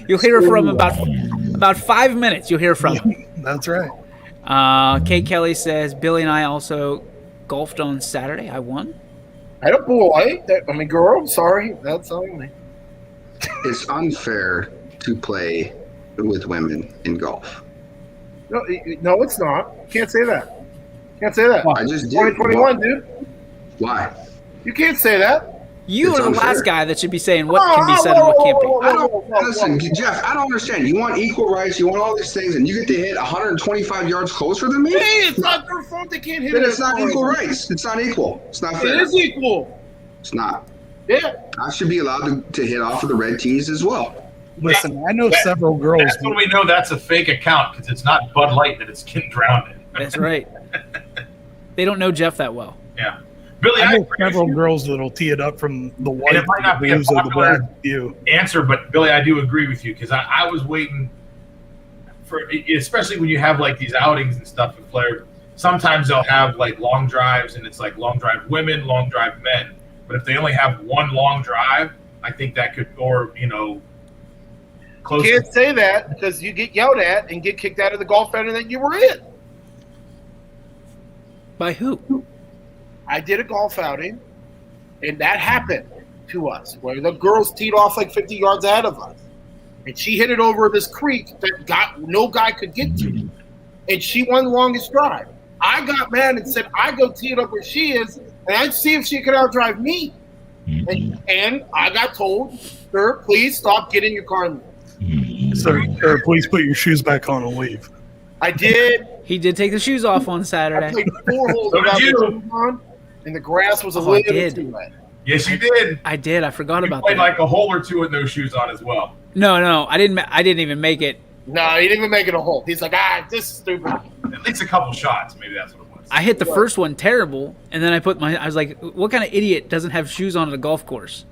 You'll hear from about 5 minutes. You'll hear from him. That's right. Kate Kelly says, Billy and I also golfed on Saturday. I won. I had a boy. Girl, sorry. That's on me. It's unfair to play with women in golf. No, it's not. You can't say that. Can't say that. I just did. 2021, dude. Why? You can't say that. You It's are the unfair. last guy that should be saying what can be said and what can't be. Listen, Jeff, I don't understand. You want equal rights, you want all these things, and you get to hit 125 yards closer than me? Hey, it's not their fault they can't hit Then it. it's not equal rights. It's not equal. It's not fair. It is equal. It's not. Yeah. I should be allowed to hit off of the red tees as well. Listen, I know several girls. That's when we know that's a fake account because it's not Bud Light that it's getting drowned in. That's right. They don't know Jeff that well. Yeah. Billy, I I know several girls that'll tee it up from the white it might not be a blues of the popular black view. answer, but Billy, I do agree with you because I was waiting for, especially when you have like these outings and stuff with players. Sometimes they'll have like long drives, and it's like long drive women, long drive men. But if they only have one long drive, I think that could, close. You can't say that because you get yelled at and get kicked out of the golf outing that you were in. By who? I did a golf outing, and that happened to us, where the girls teed off like 50 yards ahead of us. And she hit it over this creek that no guy could get to. And she won the longest drive. I got mad and said, I go tee it up where she is, and I'd see if she could outdrive me. And I got told, sir, please stop, get in your car and leave. Sir, please put your shoes back on and leave. I did. He did take the shoes off on I Saturday. played 4 holes So without did the you. shoes on, and the grass was a I little did. too wet. Yes, you did. I did. I forgot You about played that. like a hole or two with no shoes on as well. No, I didn't. I didn't even make it. No, he didn't even make it a hole. He's like, this is stupid. At least a couple shots. Maybe that's what it was. I hit the first one terrible, and then I was like, what kind of idiot doesn't have shoes on at a golf course?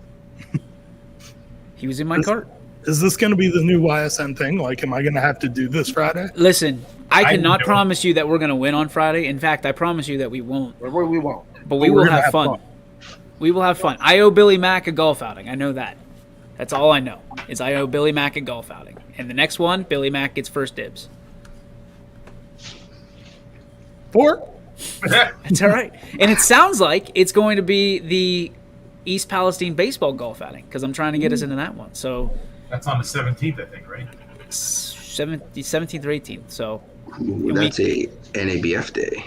He was in my cart. Is this going to be the new YSN thing? Like, am I going to have to do this Friday? Listen, I I cannot know. promise you that we're going to win on Friday. In fact, I promise you that we won't. We won't. But we We're will gonna have fun. We will have fun. I owe Billy Mack a golf outing. I know that. That's all I know, is I owe Billy Mack a golf outing. And the next one, Billy Mack gets first dibs. 4? That's all right. And it sounds like it's going to be the East Palestine baseball golf outing, because I'm trying to get us into that one. So That's on the 17th, I think, right? 17th or 18th. So, Ooh, that's a NABF day.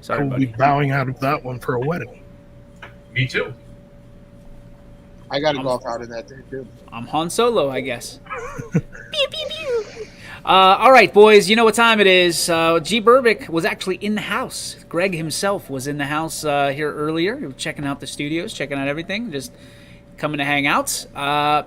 sorry, I will be buddy. bowing out of that one for a wedding. Me too. I got a golf out in that day, too. I'm Han Solo, I guess. Pew, pew, pew. All right, boys, you know what time it is. G. Burbick was actually in the house. Greg himself was in the house here earlier. He was checking out the studios, checking out everything, just coming to hang out.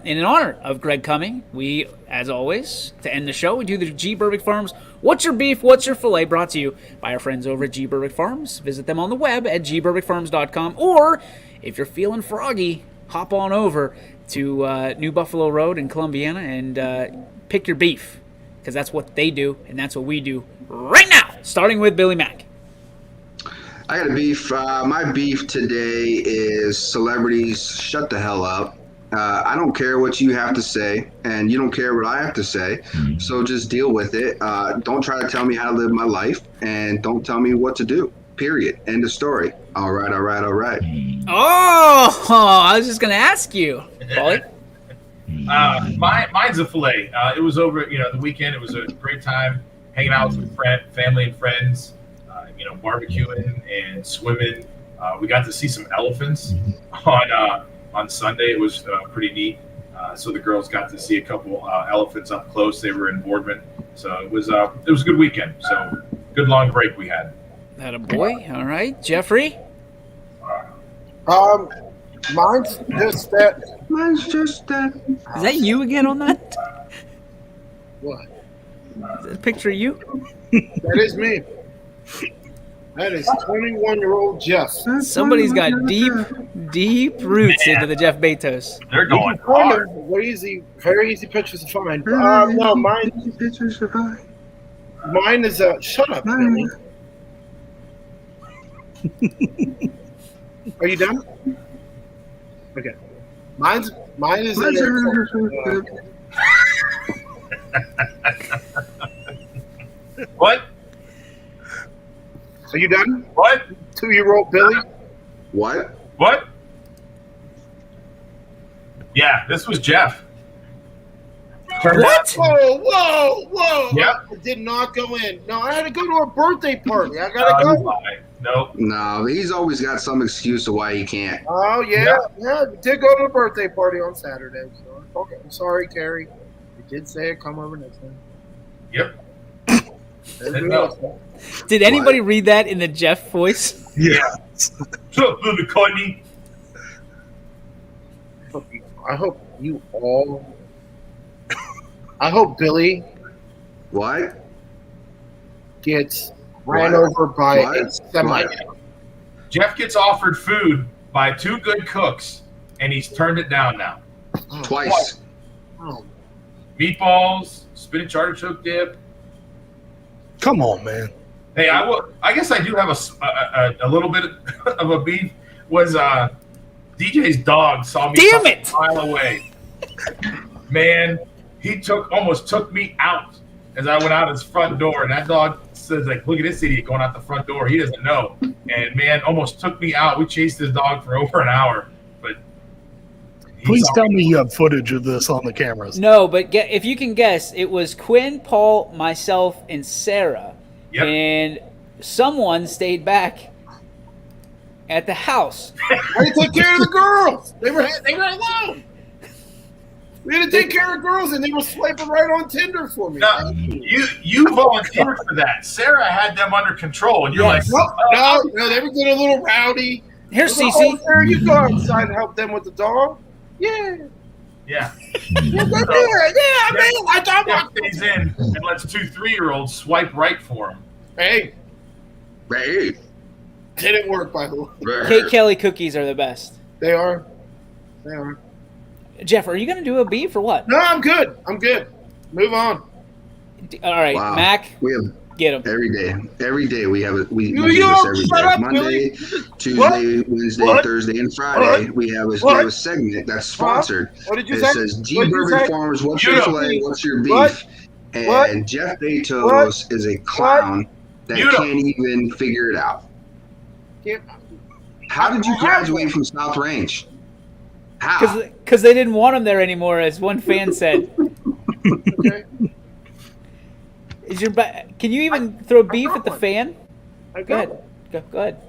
In honor of Greg coming, we, as always, to end the show, we do the G. Burbick Farms What's Your Beef, What's Your Filet, brought to you by our friends over at G. Burbick Farms. Visit them on the web at gburbickfarms.com, or if you're feeling froggy, hop on over to New Buffalo Road in Columbiana and pick your beef, because that's what they do, and that's what we do right now, starting with Billy Mack. I got a beef. My beef today is celebrities shut the hell up. I don't care what you have to say, and you don't care what I have to say. So just deal with it. Don't try to tell me how to live my life, and don't tell me what to do. Period. End of story. All right. Oh, I was just going to ask you. Paulie? Mine's a filet. It was over, the weekend. It was a great time hanging out with family and friends, barbecuing and swimming. We got to see some elephants on Sunday. It was pretty neat. So the girls got to see a couple elephants up close. They were in Boardman, So it was a good weekend. So good long break we had. That a boy. All right, Jeffrey. Mine's just that. Mine's just that. Is that you again on that? What? Is that a picture of you? That is me. That is 21-year-old Jeff. Somebody's got deep roots into the Jeff Bezos. They're going Find hard. them. Very easy pictures to find. No, mine. Pictures of mine. Mine is shut up, Billy. Are you done? Okay. Mine is. What? Are you done? What? 2-year-old Billy. What? What? Yeah, this was Jeff. What? Whoa! Yeah. I did not go in. No, I had to go to a birthday party. I gotta go. Nope. No, he's always got some excuse of why he can't. Oh yeah. I did go to a birthday party on Saturday. So okay, I'm sorry, Carrie. You did say it. Come over next time. Yep. No. Did anybody read that in the Jeff voice? Yeah. So, Billy Courtney. I hope you all. I hope Billy What? gets ran over by a What? semi. Jeff gets offered food by 2 good cooks, and he's turned it down now. Twice. Oh, Meatballs, spinach artichoke dip. Come on, man. Hey, I guess I do have a little bit of a beef. Was DJ's dog saw me Damn it! a mile away. Man, he almost took me out as I went out his front door, and that dog says, like, look at this idiot going out the front door. He doesn't know. And man, almost took me out. We chased this dog for over an hour. But Please tell me you have footage of this on the cameras. No, but if you can guess, it was Quinn, Paul, myself, and Sarah. Yep. And someone stayed back at the house. I had to take care of the girls. They were alone. We had to take care of girls, and they were swiping right on Tinder for me. No, you volunteered for that. Sarah had them under control, and you're Yes. like, No, they were getting a little rowdy. Here's Cece. Cece. There you go outside and help them with the dog. Yeah. yeah. Yeah, man. I thought Jeff stays in and lets 2 3-year-olds swipe right for him. Hey, Hey. didn't work, by the way. Kate Kelly cookies are the best. They are. Jeff, are you going to do a beef or what? No, I'm good. Move on. All right, Wow. Mac, We have get him. every day. Every day we have it. We do You this every shut day. up, Monday, Billy. Tuesday, What? Wednesday, What? Thursday, and Friday. We have a segment that's sponsored. What did you It say? says G What'd you Bourbon say? Farmers, what's You your know. filet, what's your beef? What? And What? Jeff Bezos is a clown that You know. can't even figure it out. Can't- How did you graduate from South Range? How? Because they didn't want him there anymore, as one fan said. Okay. Can you even throw beef at the fan? I Go got ahead. Go ahead.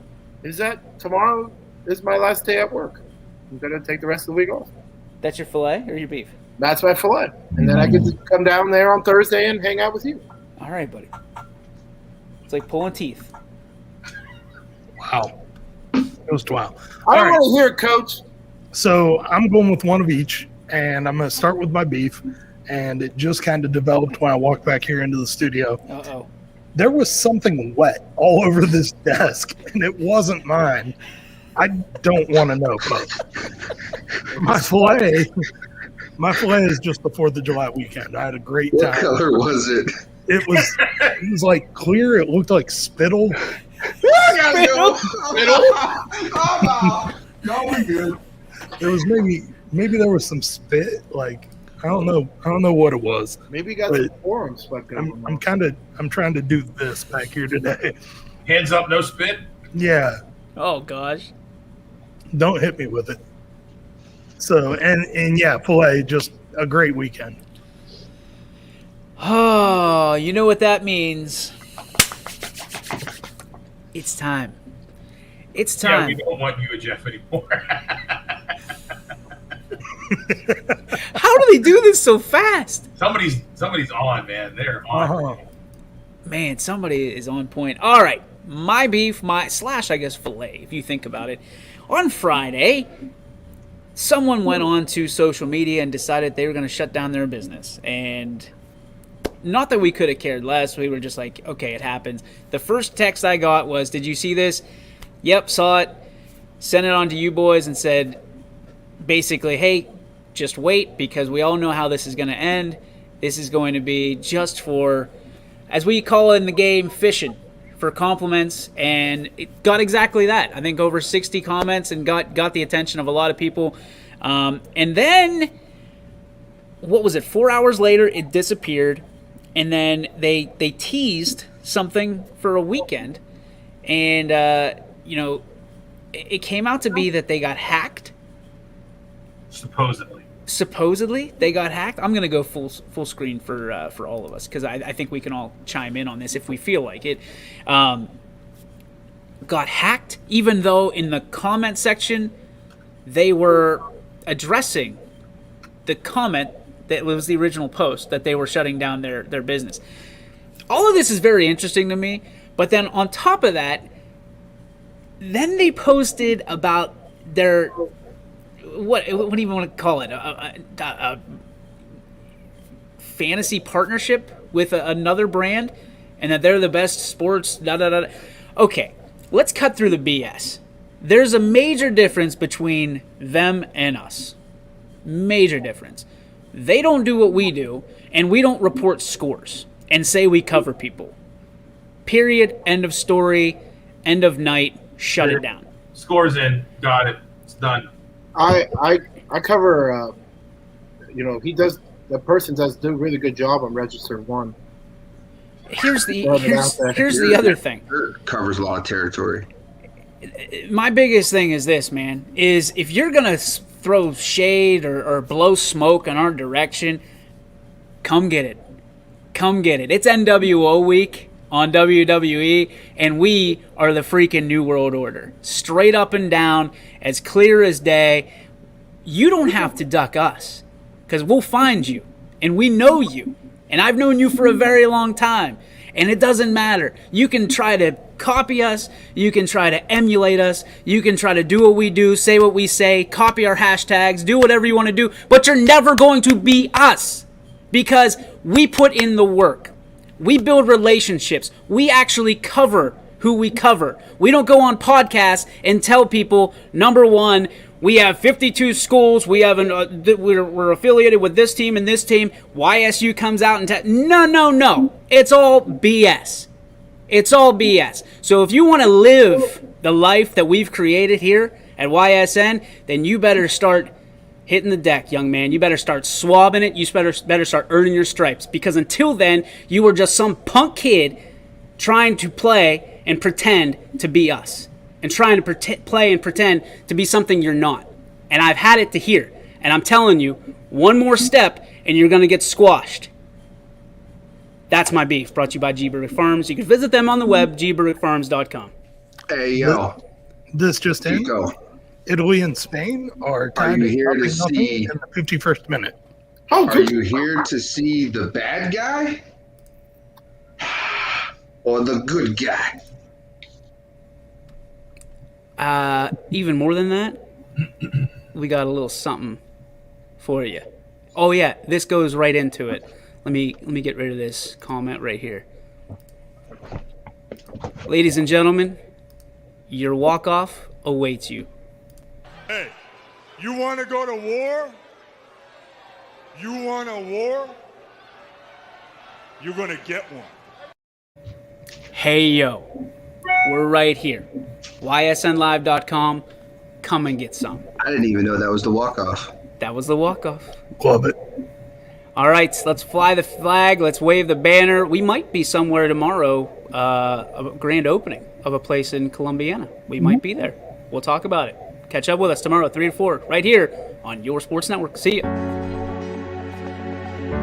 Is that tomorrow? Is my last day at work. I'm gonna take the rest of the week off. That's your fillet or your beef? That's my fillet, and then I get to come down there on Thursday and hang out with you. All right, buddy. It's like pulling teeth. Wow. It was wow. I don't All right. want to hear it, Coach. So I'm going with one of each, and I'm going to start with my beef. And it just kind of developed when I walked back here into the studio. Uh-oh. There was something wet all over this desk, and it wasn't mine. I don't want to know, but my fillet is just the 4th of July weekend. I had a great What time. color was it? It was like clear. It looked like spittle. Oh, no, we're good. There was maybe there was some spit. Like I don't know what it was. Maybe you got But some forums swept over. I'm trying to do this back here today. Hands up, no spit. Yeah, Oh, gosh. don't hit me with it. So and yeah, filet, just a great weekend. Oh, you know what that means. It's time. It's Yeah, we time. don't want you and Jeff anymore. How do they do this so fast? Somebody's on, man. They're on. Man, somebody is on point. All right, my beef, I guess filet, if you think about it. On Friday, someone went on to social media and decided they were going to shut down their business. And not that we could have cared less. We were just like, okay, it happens. The first text I got was, did you see this? Yep, saw it. Sent it on to you boys and said, basically, hey, just wait, because we all know how this is going to end. This is going to be just for, as we call it in the game, fishing for compliments, and it got exactly that. I think over 60 comments and got the attention of a lot of people. And then, what was it, 4 hours later, it disappeared, and then they teased something for a weekend, and, it came out to be that they got hacked. Supposedly they got hacked. I'm gonna go full screen for all of us, because I think we can all chime in on this if we feel like it. Got hacked, even though in the comment section they were addressing the comment that was the original post that they were shutting down their business. All of this is very interesting to me. But then on top of that, then they posted about their what do you want to call it? A fantasy partnership with another brand, and that they're the best sports. Okay, let's cut through the BS. There's a major difference between them and us. Major difference. They don't do what we do, and we don't report scores and say we cover people. Period. End of story. End of night. Shut it down. Scores in. Got it. It's done. I cover. That person does do a really good job on Register One. Here's the other thing. Covers a lot of territory. My biggest thing is this, man, is if you're going to throw shade or blow smoke in our direction, come get it. Come get it. It's NWO week on WWE, and we are the freaking New World Order. Straight up and down, as clear as day. You don't have to duck us, because we'll find you, and we know you. And I've known you for a very long time, and it doesn't matter. You can try to copy us, you can try to emulate us, you can try to do what we do, say what we say, copy our hashtags, do whatever you want to do, but you're never going to be us, because we put in the work. We build relationships. We actually cover who we cover. We don't go on podcasts and tell people, number one, we have 52 schools. We have we're affiliated with this team and this team. YSU comes out and no. It's all BS. It's all BS. So if you want to live the life that we've created here at YSN, then you better start hitting the deck, young man. You better start swabbing it. You better start earning your stripes. Because until then, you were just some punk kid trying to play and pretend to be us. And trying to play and pretend to be something you're not. And I've had it to here. And I'm telling you, one more step and you're going to get squashed. That's my beef. Brought to you by G. Berwick Farms. You can visit them on the web, gberwickfarms.com. Hey, yo. This just in. Go. Italy and Spain are tied you here to see in the 51st minute. Are you here to see the bad guy or the good guy? Even more than that, we got a little something for you. Oh yeah, this goes right into it. Let me get rid of this comment right here. Ladies and gentlemen, your walk-off awaits you. Hey, you want to go to war? You want a war? You're going to get one. Hey, yo. We're right here. YSNlive.com. Come and get some. I didn't even know that was the walk-off. That was the walk-off. Love it. All right, so let's fly the flag. Let's wave the banner. We might be somewhere tomorrow, a grand opening of a place in Columbiana. We might be there. We'll talk about it. Catch up with us tomorrow, 3 to 4, right here on your sports network. See ya.